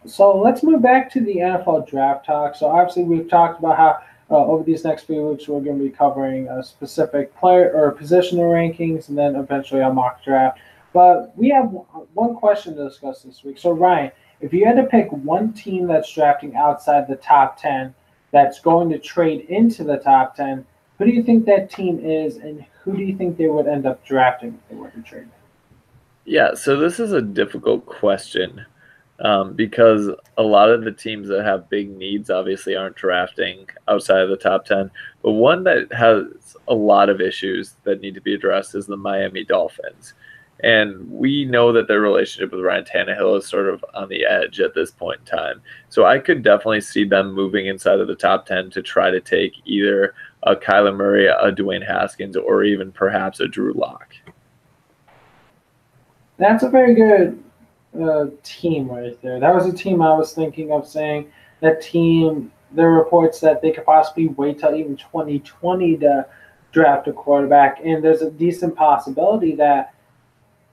So let's move back to the NFL draft talk. So obviously we've talked about how over these next few weeks we're going to be covering a specific player or positional rankings and then eventually a mock draft. But we have one question to discuss this week. So Ryan, if you had to pick one team that's drafting outside the top 10 that's going to trade into the top 10, who do you think that team is, and who do you think they would end up drafting if they were to trade? Yeah, so this is a difficult question because a lot of the teams that have big needs obviously aren't drafting outside of the top 10. But one that has a lot of issues that need to be addressed is the Miami Dolphins. And we know that their relationship with Ryan Tannehill is sort of on the edge at this point in time. So I could definitely see them moving inside of the top 10 to try to take either a Kyler Murray, a Dwayne Haskins, or even perhaps a Drew Lock. That's a very good team right there. That was a team I was thinking of saying. That team, there are reports that they could possibly wait till even 2020 to draft a quarterback. And there's a decent possibility that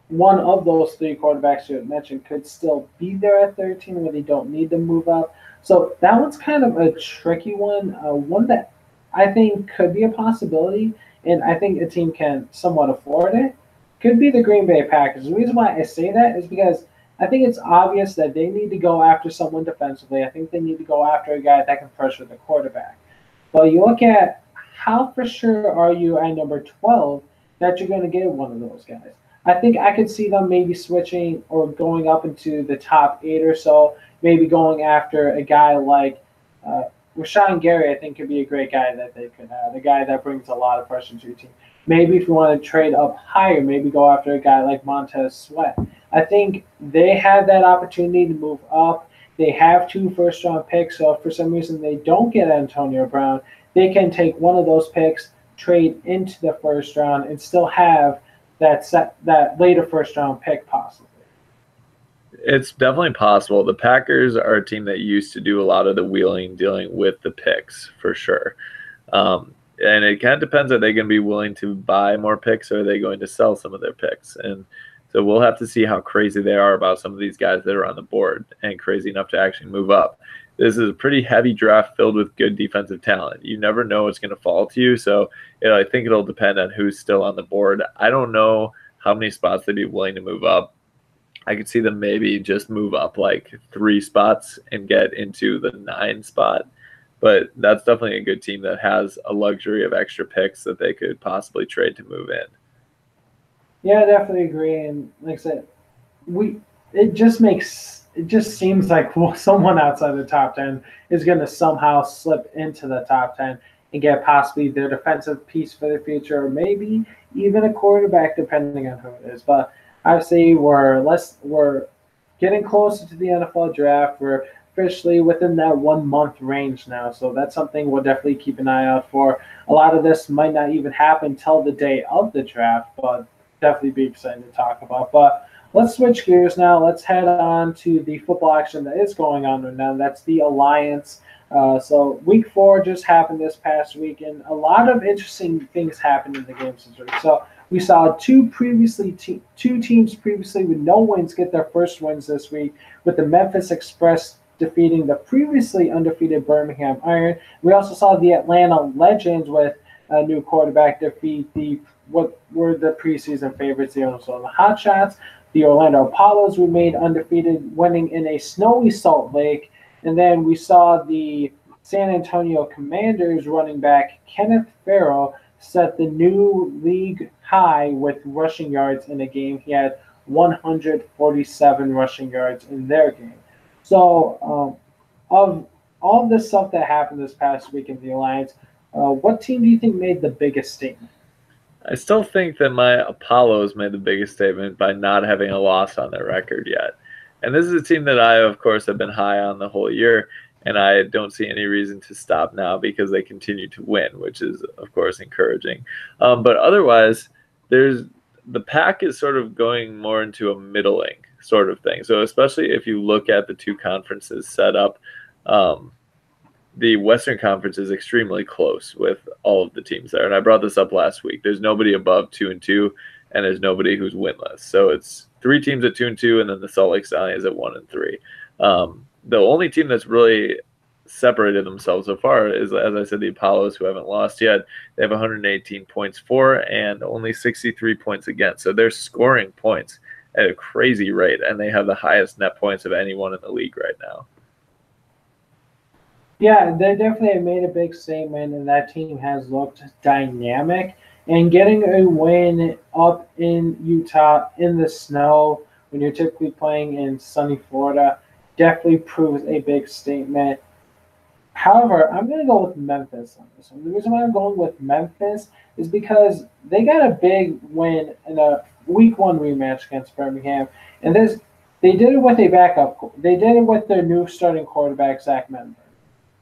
one of those three quarterbacks you had mentioned could still be there at 13 where they don't need to move up. So that one's kind of a tricky one, one that I think could be a possibility, and I think a team can somewhat afford it. Could be the Green Bay Packers. The reason why I say that is because I think it's obvious that they need to go after someone defensively. I think they need to go after a guy that can pressure the quarterback. But you look at how for sure are you at number 12 that you're going to get one of those guys. I think I could see them maybe switching or going up into the top 8 or so, maybe going after a guy like Rashawn Gary. I think could be a great guy that they could have, a guy that brings a lot of pressure to your team. Maybe if you want to trade up higher, maybe go after a guy like Montez Sweat. I think they have that opportunity to move up. They have 2 first-round picks, so if for some reason they don't get Antonio Brown, they can take one of those picks, trade into the first round, and still have that later first-round pick possibly. It's definitely possible. The Packers are a team that used to do a lot of the wheeling, dealing with the picks for sure. And it kind of depends, are they going to be willing to buy more picks or are they going to sell some of their picks? And so we'll have to see how crazy they are about some of these guys that are on the board and crazy enough to actually move up. This is a pretty heavy draft filled with good defensive talent. You never know what's going to fall to you. So I think it'll depend on who's still on the board. I don't know how many spots they'd be willing to move up. I could see them maybe just move up like 3 spots and get into the 9 spot. But that's definitely a good team that has a luxury of extra picks that they could possibly trade to move in. Yeah, I definitely agree. And like I said, it just seems like someone outside the top 10 is going to somehow slip into the top 10 and get possibly their defensive piece for the future, or maybe even a quarterback, depending on who it is. But obviously, we're getting closer to the NFL draft. We're officially within that 1 month range now, so that's something we'll definitely keep an eye out for. A lot of this might not even happen till the day of the draft, but definitely be exciting to talk about. But let's switch gears now. Let's head on to the football action that is going on right now. That's the Alliance. So week 4 just happened this past week, and a lot of interesting things happened in the games this week. So we saw two teams previously with no wins get their first wins this week, with the Memphis Express defeating the previously undefeated Birmingham Iron. We also saw the Atlanta Legends with a new quarterback defeat what were the preseason favorites, the Arizona Hotshots. The Orlando Apollos remained undefeated, winning in a snowy Salt Lake. And then we saw the San Antonio Commanders running back Kenneth Farrell set the new league high with rushing yards in a game. He had 147 rushing yards in their game. So, of all this stuff that happened this past week in the Alliance, what team do you think made the biggest statement? I still think that my Apollos made the biggest statement by not having a loss on their record yet. And this is a team that I, of course, have been high on the whole year, and I don't see any reason to stop now because they continue to win, which is, of course, encouraging. But otherwise, the pack is sort of going more into a middling sort of thing. So especially if you look at the two conferences set up, the Western Conference is extremely close with all of the teams there. And I brought this up last week. There's nobody above 2-2, and there's nobody who's winless. So it's 3 teams at 2-2, and then the Salt Lake Stallions at 1-3. The only team that's really separated themselves so far is, as I said, the Apollos, who haven't lost yet. They have 118 points for and only 63 points against. So they're scoring points at a crazy rate, and they have the highest net points of anyone in the league right now. Yeah, they definitely have made a big statement, and that team has looked dynamic. And getting a win up in Utah in the snow when you're typically playing in sunny Florida definitely proves a big statement. However, I'm going to go with Memphis on this one. The reason why I'm going with Memphis is because they got a big win in a Week 1 rematch against Birmingham, and they did it with a backup. They did it with their new starting quarterback, Zach Menberg,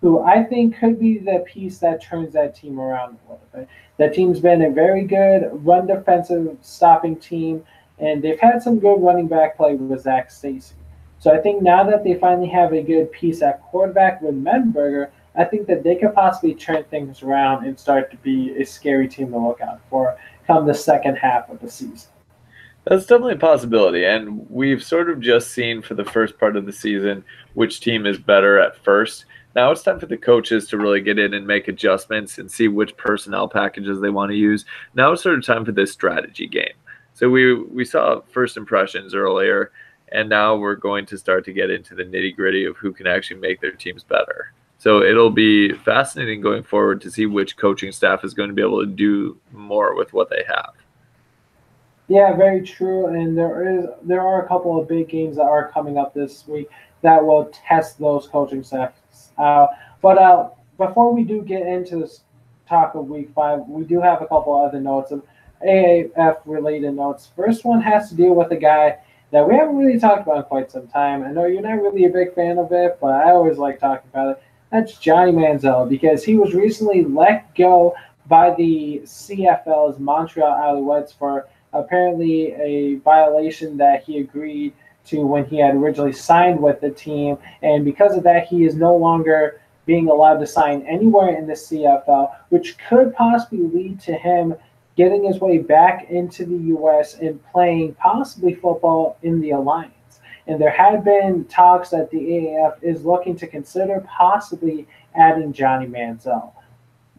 who I think could be the piece that turns that team around a little bit. That team's been a very good run defensive stopping team, and they've had some good running back play with Zach Stacy. So I think now that they finally have a good piece at quarterback with Menberger, I think that they could possibly turn things around and start to be a scary team to look out for come the second half of the season. That's definitely a possibility, and we've sort of just seen for the first part of the season which team is better at first. Now it's time for the coaches to really get in and make adjustments and see which personnel packages they want to use. Now it's sort of time for this strategy game. So we saw first impressions earlier, and now we're going to start to get into the nitty-gritty of who can actually make their teams better. So it'll be fascinating going forward to see which coaching staff is going to be able to do more with what they have. Yeah, very true. And there are a couple of big games that are coming up this week that will test those coaching staffs out. But before we do get into this talk of Week 5, we do have a couple other notes of AAF-related notes. First one has to deal with a guy that we haven't really talked about in quite some time. I know you're not really a big fan of it, but I always like talking about it. That's Johnny Manziel, because he was recently let go by the CFL's Montreal Alouettes for apparently a violation that he agreed to when he had originally signed with the team. And because of that, he is no longer being allowed to sign anywhere in the CFL, which could possibly lead to him getting his way back into the U.S. and playing possibly football in the Alliance. And there had been talks that the AAF is looking to consider possibly adding Johnny Manziel.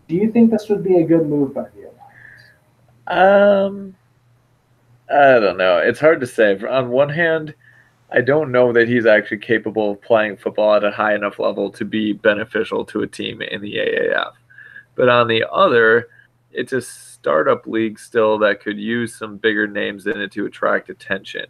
Do you think this would be a good move by the Alliance? I don't know. It's hard to say. On one hand, I don't know that he's actually capable of playing football at a high enough level to be beneficial to a team in the AAF. But on the other, it's a startup league still that could use some bigger names in it to attract attention.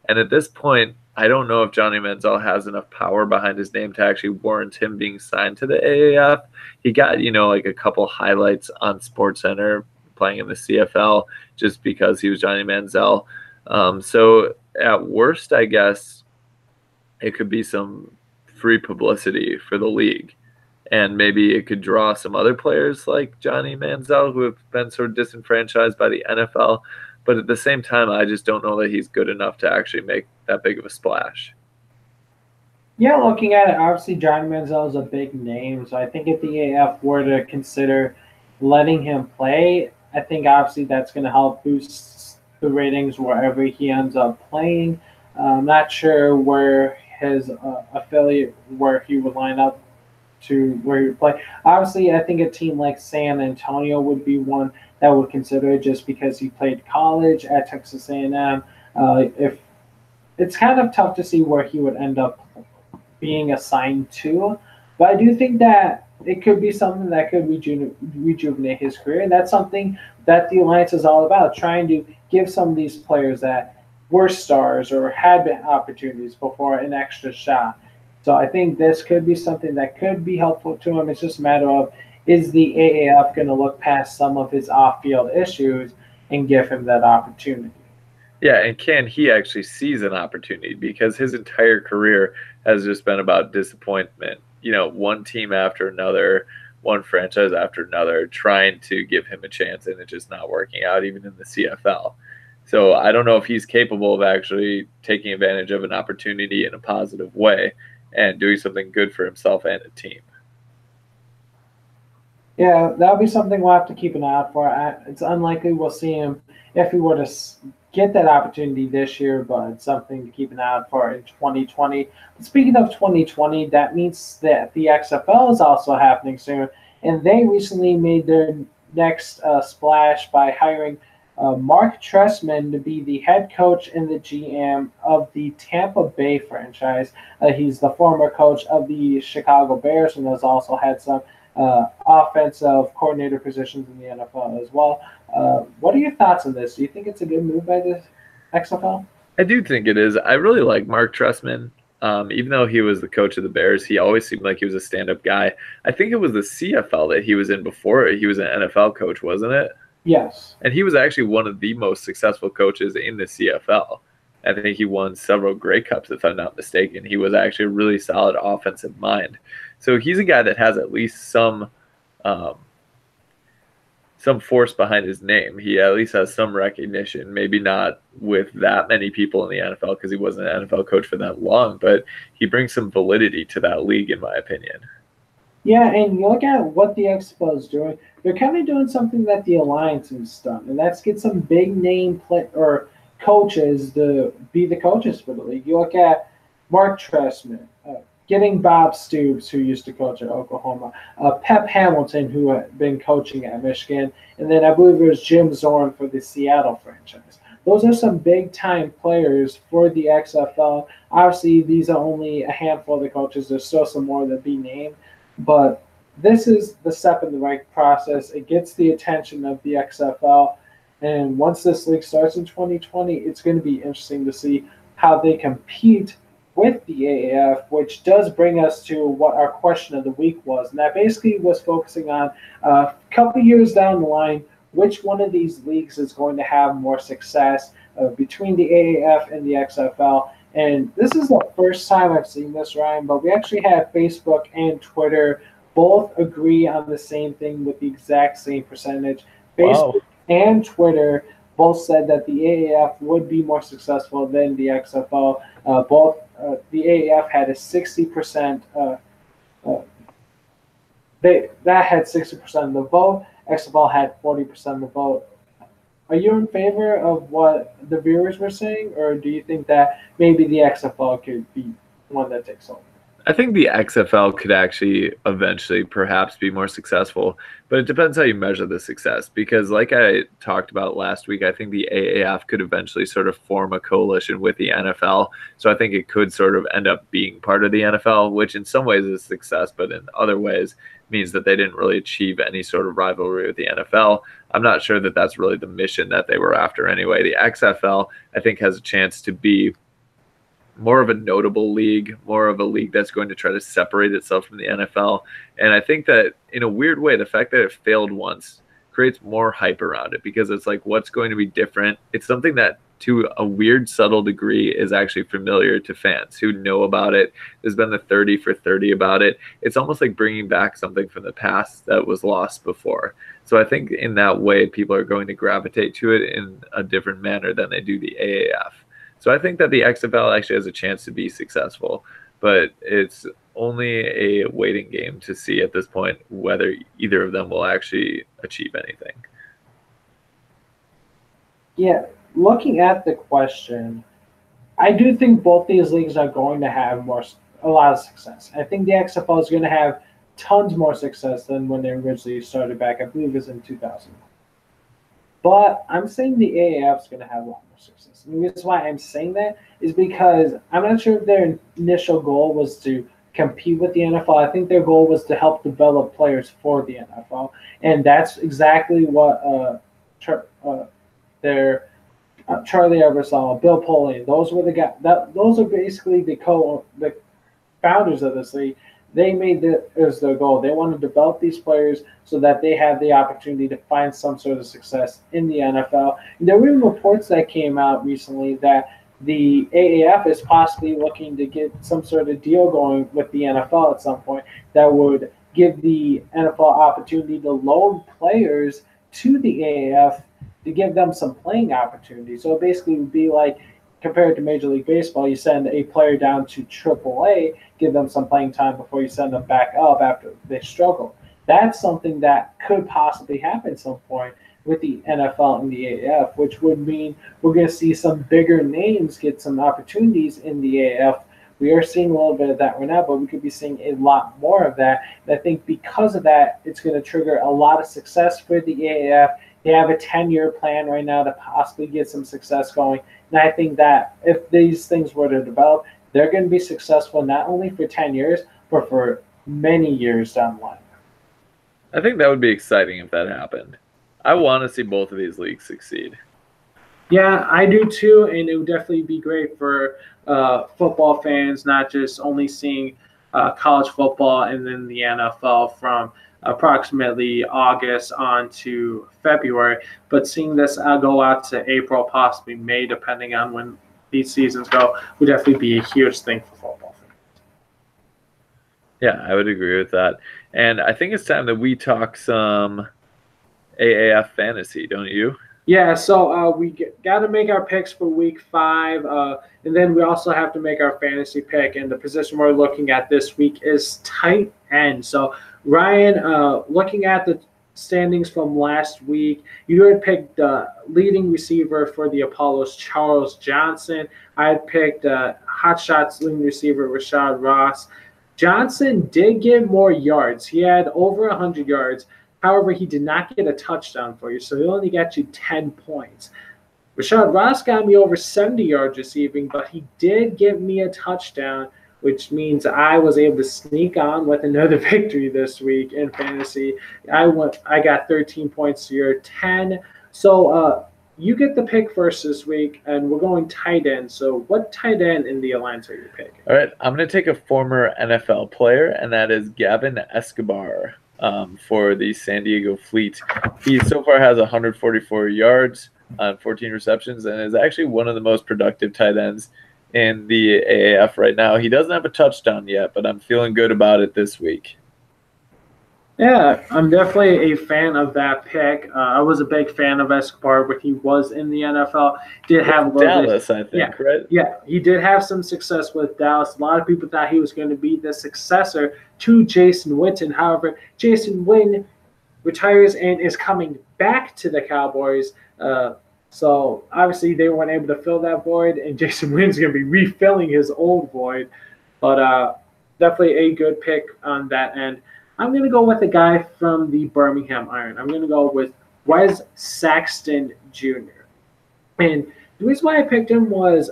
And at this point, I don't know if Johnny Manziel has enough power behind his name to actually warrant him being signed to the AAF. He got, like a couple highlights on SportsCenter playing in the CFL just because he was Johnny Manziel. So at worst, I guess it could be some free publicity for the league. And maybe it could draw some other players like Johnny Manziel who have been sort of disenfranchised by the NFL. But at the same time, I just don't know that he's good enough to actually make that big of a splash. Yeah, looking at it, obviously Johnny Manziel is a big name. So I think if the AF were to consider letting him play, I think obviously that's going to help boost the ratings wherever he ends up playing. I'm not sure where his affiliate, where he would line up to where he would play. Obviously, I think a team like San Antonio would be one that would consider it just because he played college at Texas A&M. If it's kind of tough to see where he would end up being assigned to, but I do think that it could be something that could rejuvenate his career, and that's something that the alliance is all about, trying to give some of these players that were stars or had been opportunities before an extra shot. So I think this could be something that could be helpful to him. It's just a matter of, is the AAF going to look past some of his off-field issues and give him that opportunity? Yeah, and can he actually seize an opportunity? Because his entire career has just been about disappointment. One team after another, one franchise after another, trying to give him a chance, and it just not working out, even in the CFL. So I don't know if he's capable of actually taking advantage of an opportunity in a positive way and doing something good for himself and a team. Yeah, that'll be something we'll have to keep an eye out for. It's unlikely we'll see him if he were to get that opportunity this year, but it's something to keep an eye out for in 2020. But speaking of 2020, that means that the XFL is also happening soon, and they recently made their next splash by hiring Mark Trestman to be the head coach and the GM of the Tampa Bay franchise. He's the former coach of the Chicago Bears and has also had some offensive coordinator positions in the NFL as well. What are your thoughts on this? Do you think it's a good move by the XFL? I do think it is. I really like Mark Trestman. Even though he was the coach of the Bears, he always seemed like he was a stand-up guy. I think it was the CFL that he was in before he was an NFL coach, wasn't it? Yes. And he was actually one of the most successful coaches in the CFL. I think he won several Grey Cups, if I'm not mistaken. He was actually a really solid offensive mind. So he's a guy that has at least some force behind his name. He at least has some recognition, maybe not with that many people in the NFL because he wasn't an NFL coach for that long, but he brings some validity to that league, in my opinion. Yeah, and you look at what the Expo is doing. They're kind of doing something that the Alliance has done, and that's get some big name or coaches to be the coaches for the league. You look at Mark Trestman, getting Bob Stoops, who used to coach at Oklahoma, Pep Hamilton, who had been coaching at Michigan, and then I believe it was Jim Zorn for the Seattle franchise. Those are some big-time players for the XFL. Obviously, these are only a handful of the coaches. There's still some more that be named. But this is the step in the right process. It gets the attention of the XFL. And once this league starts in 2020, it's going to be interesting to see how they compete with the AAF, which does bring us to what our question of the week was. And that basically was focusing on a couple years down the line, which one of these leagues is going to have more success between the AAF and the XFL. And this is the first time I've seen this, Ryan, but we actually had Facebook and Twitter both agree on the same thing with the exact same percentage. Facebook and Twitter both said that the AAF would be more successful than the XFL. The AAF had a 60%. That had 60% of the vote. XFL had 40% of the vote. Are you in favor of what the viewers were saying, or do you think that maybe the XFL could be one that takes over? I think the XFL could actually eventually perhaps be more successful, but it depends how you measure the success. Because like I talked about last week, I think the AAF could eventually sort of form a coalition with the NFL. So I think it could sort of end up being part of the NFL, which in some ways is a success, but in other ways means that they didn't really achieve any sort of rivalry with the NFL. I'm not sure that that's really the mission that they were after anyway. The XFL, I think, has a chance to be more of a notable league, more of a league that's going to try to separate itself from the NFL. And I think that in a weird way, the fact that it failed once creates more hype around it because it's like, what's going to be different? It's something that to a weird, subtle degree is actually familiar to fans who know about it. There's been the 30 for 30 about it. It's almost like bringing back something from the past that was lost before. So I think in that way, people are going to gravitate to it in a different manner than they do the AAF. So I think that the XFL actually has a chance to be successful, but it's only a waiting game to see at this point whether either of them will actually achieve anything. Yeah, looking at the question, I do think both these leagues are going to have a lot of success. I think the XFL is going to have tons more success than when they originally started back. I believe it was in 2000. But I'm saying the AAF is going to have a lot more success. And the reason why I'm saying that is because I'm not sure if their initial goal was to compete with the NFL. I think their goal was to help develop players for the NFL, and that's exactly what their Charlie Ebersol, Bill Polian, those were the guys. Those are basically the founders of this league. They made it as their goal. They want to develop these players so that they have the opportunity to find some sort of success in the NFL. And there were even reports that came out recently that the AAF is possibly looking to get some sort of deal going with the NFL at some point that would give the NFL opportunity to loan players to the AAF to give them some playing opportunities. So it basically would be like, compared to Major League Baseball, you send a player down to AAA, give them some playing time before you send them back up after they struggle. That's something that could possibly happen at some point with the NFL and the AAF, which would mean we're going to see some bigger names get some opportunities in the AAF. We are seeing a little bit of that right now, but we could be seeing a lot more of that. And I think because of that, it's going to trigger a lot of success for the AAF. They have a 10-year plan right now to possibly get some success going. And I think that if these things were to develop, they're going to be successful not only for 10 years, but for many years down the line. I think that would be exciting if that happened. I want to see both of these leagues succeed. Yeah, I do too, and it would definitely be great for football fans, not just only seeing college football and then the NFL from approximately August on to February, but seeing this go out to April, possibly May, depending on when these seasons go, would definitely be a huge thing for football fans. Yeah, I would agree with that. And I think it's time that we talk some AAF fantasy, don't you? Yeah, so we got to make our picks for week 5, and then we also have to make our fantasy pick. And the position we're looking at this week is tight end. So, Ryan, looking at the standings from last week, you had picked the leading receiver for the Apollos, Charles Johnson. I had picked Hot Shots leading receiver, Rashad Ross. Johnson did get more yards. He had over 100 yards. However, he did not get a touchdown for you, so he only got you 10 points. Rashad Ross got me over 70 yards receiving, but he did give me a touchdown, which means I was able to sneak on with another victory this week in fantasy. I got 13 points to your 10. So you get the pick first this week, and we're going tight end. So what tight end in the alliance are you picking? All right, I'm going to take a former NFL player, and that is Gavin Escobar. For the San Diego Fleet. He so far has 144 yards on 14 receptions and is actually one of the most productive tight ends in the AAF right now. He doesn't have a touchdown yet, but I'm feeling good about it this week. Yeah, I'm definitely a fan of that pick. I was a big fan of Escobar when he was in the NFL. Did have Dallas, I think, right? Yeah, he did have some success with Dallas. A lot of people thought he was going to be the successor to Jason Witten. However, Jason Witten retires and is coming back to the Cowboys. So obviously they weren't able to fill that void, and Jason Witten's going to be refilling his old void. But definitely a good pick on that end. I'm going to go with a guy from the Birmingham Iron. I'm going to go with Wes Saxton Jr. And the reason why I picked him was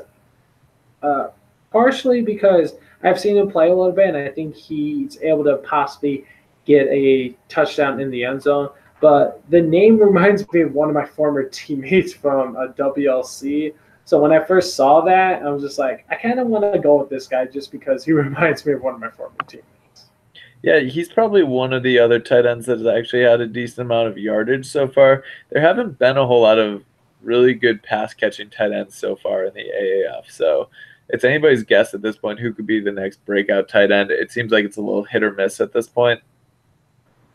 partially because I've seen him play a little bit, and I think he's able to possibly get a touchdown in the end zone. But the name reminds me of one of my former teammates from WLC. So when I first saw that, I was just like, I kind of want to go with this guy just because he reminds me of one of my former teammates. Yeah, he's probably one of the other tight ends that has actually had a decent amount of yardage so far. There haven't been a whole lot of really good pass-catching tight ends so far in the AAF. So it's anybody's guess at this point who could be the next breakout tight end. It seems like it's a little hit or miss at this point.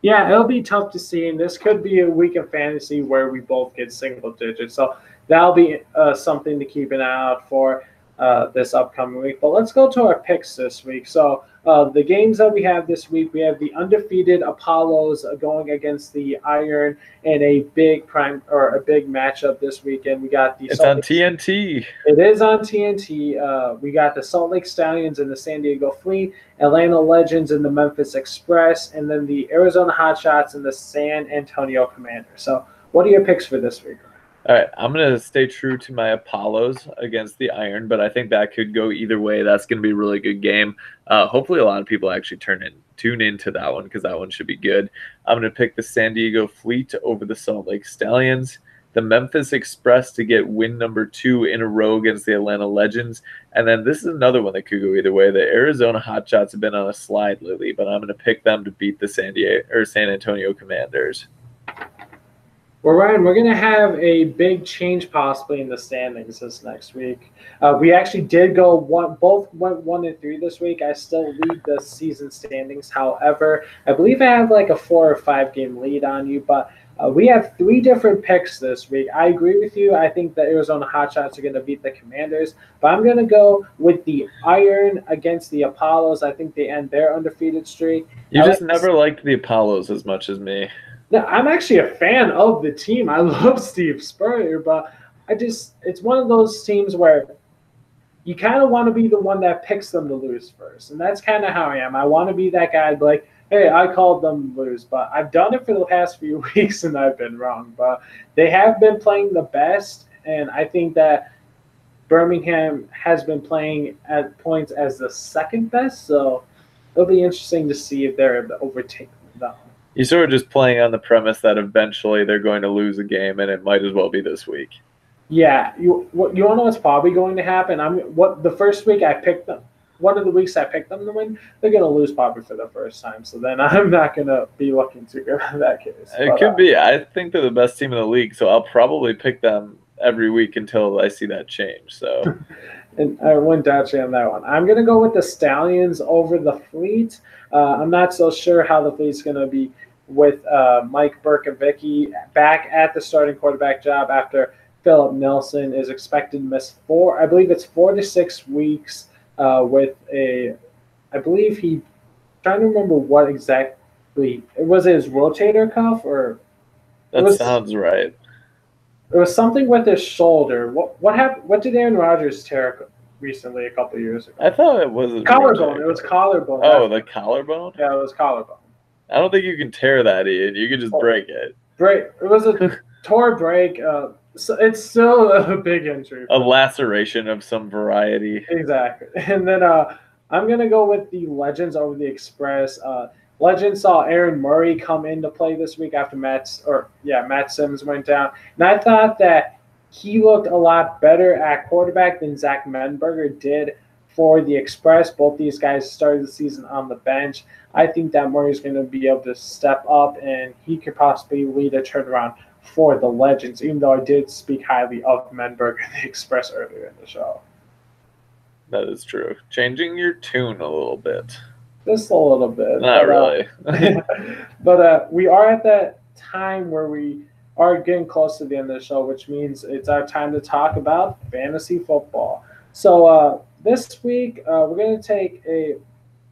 Yeah, it'll be tough to see, and this could be a week of fantasy where we both get single digits. So that'll be something to keep an eye out for this upcoming week. But let's go to our picks this week. So the games that we have this week, we have the undefeated Apollos going against the Iron in a big matchup this weekend. We got the It's on TNT. It is on TNT. We got the Salt Lake Stallions and the San Diego Fleet, Atlanta Legends and the Memphis Express, and then the Arizona Hotshots and the San Antonio Commanders. So what are your picks for this week? All right, I'm going to stay true to my Apollos against the Iron, but I think that could go either way. That's going to be a really good game. Hopefully, a lot of people actually tune into that one because that one should be good. I'm going to pick the San Diego Fleet over the Salt Lake Stallions, the Memphis Express to get win number 2 in a row against the Atlanta Legends, and then this is another one that could go either way. The Arizona Hotshots have been on a slide lately, but I'm going to pick them to beat the San Antonio Commanders. Well, Ryan, we're going to have a big change possibly in the standings this next week. We actually did go both went 1-3 this week. I still lead the season standings. However, I believe I have like a 4 or 5 game lead on you, but we have 3 different picks this week. I agree with you. I think the Arizona Hotshots are going to beat the Commanders, but I'm going to go with the Iron against the Apollos. I think they end their undefeated streak. You just never liked the Apollos as much as me. No, I'm actually a fan of the team. I love Steve Spurrier, but it's one of those teams where you kind of want to be the one that picks them to lose first. And that's kind of how I am. I want to be that guy like, hey, I called them lose, but I've done it for the past few weeks and I've been wrong. But they have been playing the best, and I think that Birmingham has been playing at points as the second best. So it'll be interesting to see if they're able to overtake them. You're sort of just playing on the premise that eventually they're going to lose a game, and it might as well be this week. Yeah, you want to know what's probably going to happen? The first week I picked them. One of the weeks I picked them to win, they're going to lose probably for the first time. So then I'm not going to be looking too good in that case. It could be. I think they're the best team in the league, so I'll probably pick them every week until I see that change. So, and I wouldn't doubt you on that one. I'm going to go with the Stallions over the Fleet. I'm not so sure how the Fleet's going to be with Mike Berkovicki back at the starting quarterback job after Philip Nelson is expected to miss 4 to 6 weeks with I believe trying to remember what exactly, was it his rotator cuff or? Sounds right. It was something with his shoulder. What happened? What did Aaron Rodgers tear recently a couple of years ago? I thought it was collarbone. It was collarbone. Oh, the collarbone? Yeah, it was collarbone. I don't think you can tear that, Ian. You can just break it. It was a tore break. So it's still a big injury. A laceration of some variety. Exactly. And then I'm going to go with the Legends over the Express. Legends saw Aaron Murray come into play this week after Matt Sims went down. And I thought that he looked a lot better at quarterback than Zach Menberger did for the Express. Both these guys started the season on the bench. I think that Murray's going to be able to step up, and he could possibly lead a turnaround for the Legends, even though I did speak highly of Menberger and the Express earlier in the show. That is true. Changing your tune a little bit. Just a little bit. Not really. But we are at that time where we are getting close to the end of the show, which means it's our time to talk about fantasy football. So this week, we're going to take a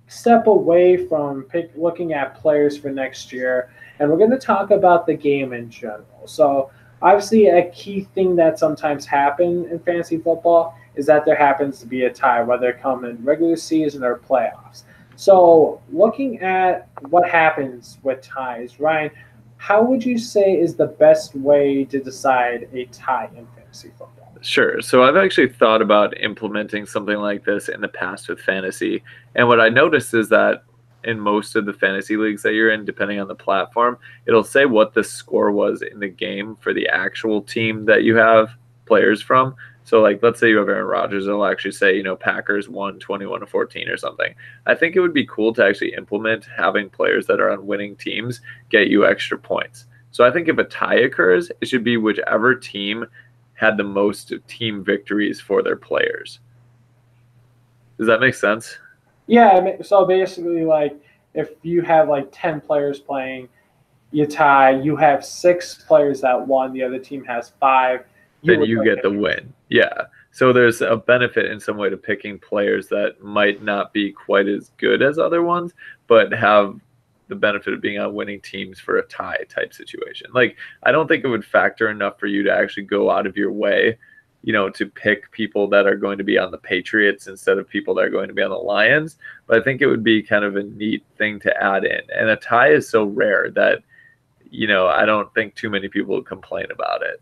step away from looking at players for next year, and we're going to talk about the game in general. So obviously a key thing that sometimes happens in fantasy football is that there happens to be a tie, whether it comes in regular season or playoffs. So looking at what happens with ties, Ryan, how would you say is the best way to decide a tie in fantasy football? Sure. So I've actually thought about implementing something like this in the past with fantasy. And what I noticed is that in most of the fantasy leagues that you're in, depending on the platform, it'll say what the score was in the game for the actual team that you have players from. So, like, let's say you have Aaron Rodgers, it'll actually say, Packers won 21-14 or something. I think it would be cool to actually implement having players that are on winning teams get you extra points. So I think if a tie occurs, it should be whichever team had the most team victories for their players. Does that make sense? Yeah, so basically, like, if you have, 10 players playing, you tie, you have 6 players that won, the other team has 5. Then you get the win. Yeah. So there's a benefit in some way to picking players that might not be quite as good as other ones, but have the benefit of being on winning teams for a tie type situation. Like, I don't think it would factor enough for you to actually go out of your way, to pick people that are going to be on the Patriots instead of people that are going to be on the Lions. But I think it would be kind of a neat thing to add in. And a tie is so rare that, I don't think too many people would complain about it.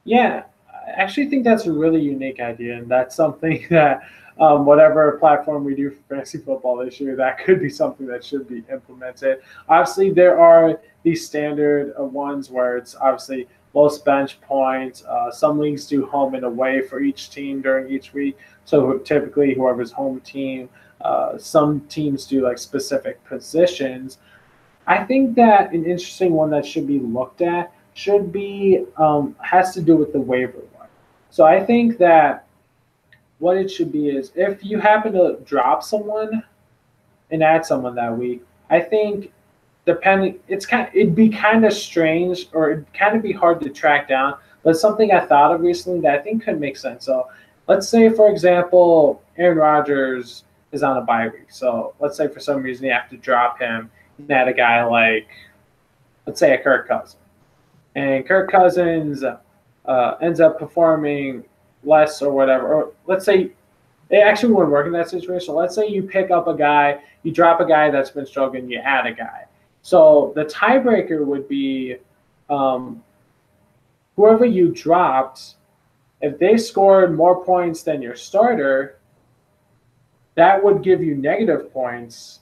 Yeah, I actually think that's a really unique idea, and that's something that whatever platform we do for fantasy football this year, that could be something that should be implemented. Obviously, there are these standard ones where it's obviously most bench points. Some leagues do home and away for each team during each week, so typically whoever's home team. Some teams do like specific positions. I think that an interesting one that should be looked at should be has to do with the waiver wire. So I think that what it should be is if you happen to drop someone and add someone that week, I think depending it'd be kind of strange or it'd kind of be hard to track down, but something I thought of recently that I think could make sense. So let's say for example, Aaron Rodgers is on a bye week. So let's say for some reason you have to drop him and add a guy like let's say a Kirk Cousins. And Kirk Cousins ends up performing less or whatever. Or let's say it actually wouldn't work in that situation. Let's say you pick up a guy, you drop a guy that's been struggling, you add a guy. So the tiebreaker would be um, whoever you dropped, if they scored more points than your starter, that would give you negative points.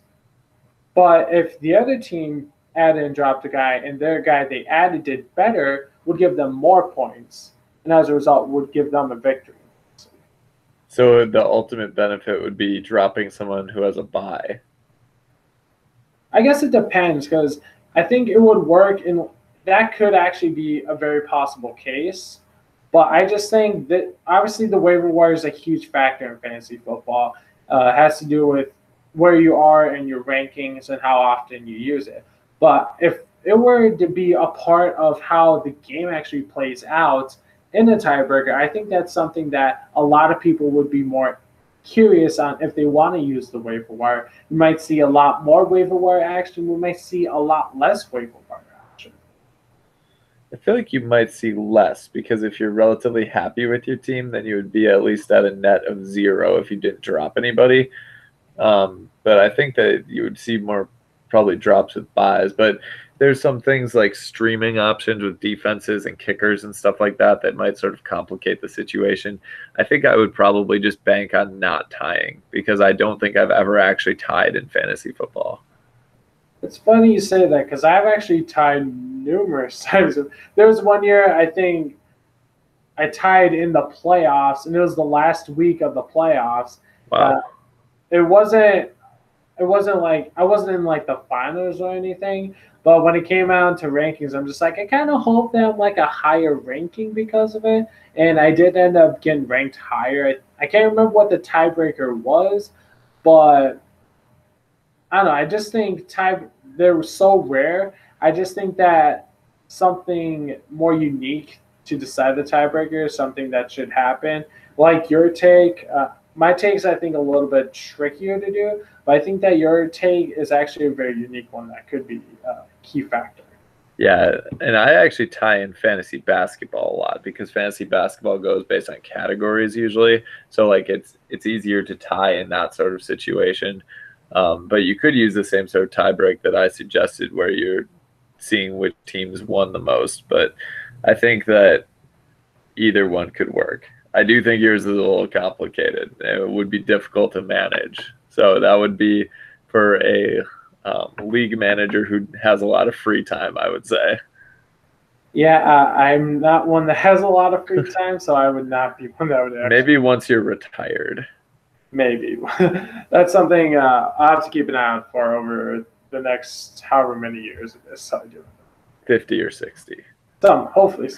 But if the other team added and dropped a guy and their guy they added did better, would give them more points. And as a result, would give them a victory. So the ultimate benefit would be dropping someone who has a bye. I guess it depends because I think it would work in that could actually be a very possible case. But I just think that obviously the waiver wire is a huge factor in fantasy football. It has to do with where you are and your rankings and how often you use it. But if it were to be a part of how the game actually plays out in a tiebreaker, I think that's something that a lot of people would be more curious on if they want to use the waiver wire. You might see a lot more waiver wire action. We might see a lot less waiver wire action. I feel like you might see less because if you're relatively happy with your team, then you would be at least at a net of 0 if you didn't drop anybody. But I think that you would see more probably drops with buys. But there's some things like streaming options with defenses and kickers and stuff like that that might sort of complicate the situation. I think I would probably just bank on not tying because I don't think I've ever actually tied in fantasy football. It's funny you say that because I've actually tied numerous times. There was one year I think I tied in the playoffs, and it was the last week of the playoffs. Wow. It wasn't like I wasn't in like the finals or anything, but when it came out to rankings, I'm just like I kind of hope that I'm like a higher ranking because of it, and I did end up getting ranked higher. I can't remember what the tiebreaker was, but I don't know. I just think they're so rare. I just think that something more unique to decide the tiebreaker is something that should happen. Like your take, my take's I think a little bit trickier to do, but I think that your take is actually a very unique one that could be a key factor. Yeah, and I actually tie in fantasy basketball a lot because fantasy basketball goes based on categories usually. So like it's easier to tie in that sort of situation. But you could use the same sort of tie break that I suggested where you're seeing which teams won the most. But I think that either one could work. I do think yours is a little complicated. It would be difficult to manage. So that would be for a league manager who has a lot of free time, I would say. Yeah, I'm not one that has a lot of free time, so I would not be one that would actually. Maybe once you're retired. Maybe. That's something I'll have to keep an eye out for over the next however many years it is. So I do. 50 or 60. Some, hopefully.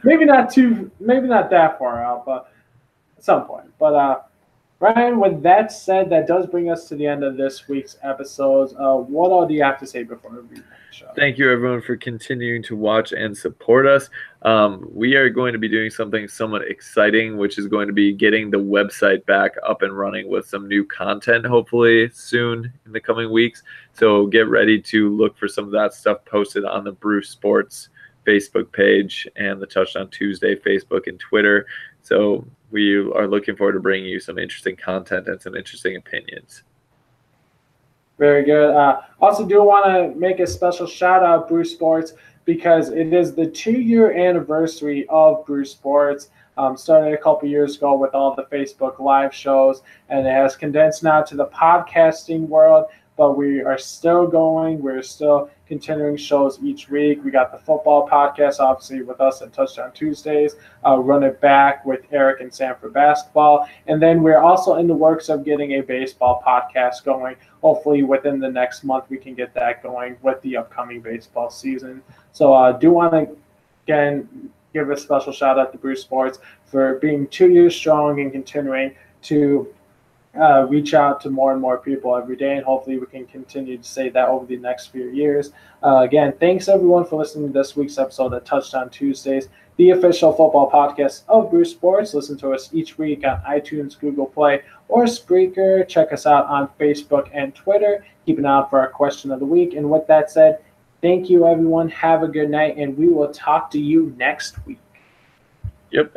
Maybe not that far out, but at some point. But Ryan, with that said, that does bring us to the end of this week's episode. What all do you have to say before we finish up? Thank you, everyone, for continuing to watch and support us. We are going to be doing something somewhat exciting, which is going to be getting the website back up and running with some new content, hopefully soon in the coming weeks. So get ready to look for some of that stuff posted on the Brew Sports Facebook page and the Touchdown Tuesday Facebook and Twitter. So we are looking forward to bringing you some interesting content and some interesting opinions. Very good. Also do want to make a special shout out, Brew Sports. because it is the 2-year anniversary of Brew Sports. Started a couple years ago with all the Facebook live shows, and it has condensed now to the podcasting world. But we are still going. We're still continuing shows each week. We got the football podcast, obviously, with us at Touchdown Tuesdays. Run It Back with Eric and Sam for basketball. And then we're also in the works of getting a baseball podcast going. Hopefully within the next month we can get that going with the upcoming baseball season. So I do want to, again, give a special shout out to Brew Sports for being 2 years strong and continuing to reach out to more and more people every day, and hopefully we can continue to say that over the next few years. Again, thanks everyone for listening to this week's episode of Touchdown Tuesdays, the official football podcast of Brew Sports. Listen to us each week on iTunes, Google Play, or Spreaker. Check us out on Facebook and Twitter. Keep an eye out for our question of the week. And with that said, thank you everyone. Have a good night, and we will talk to you next week. Yep.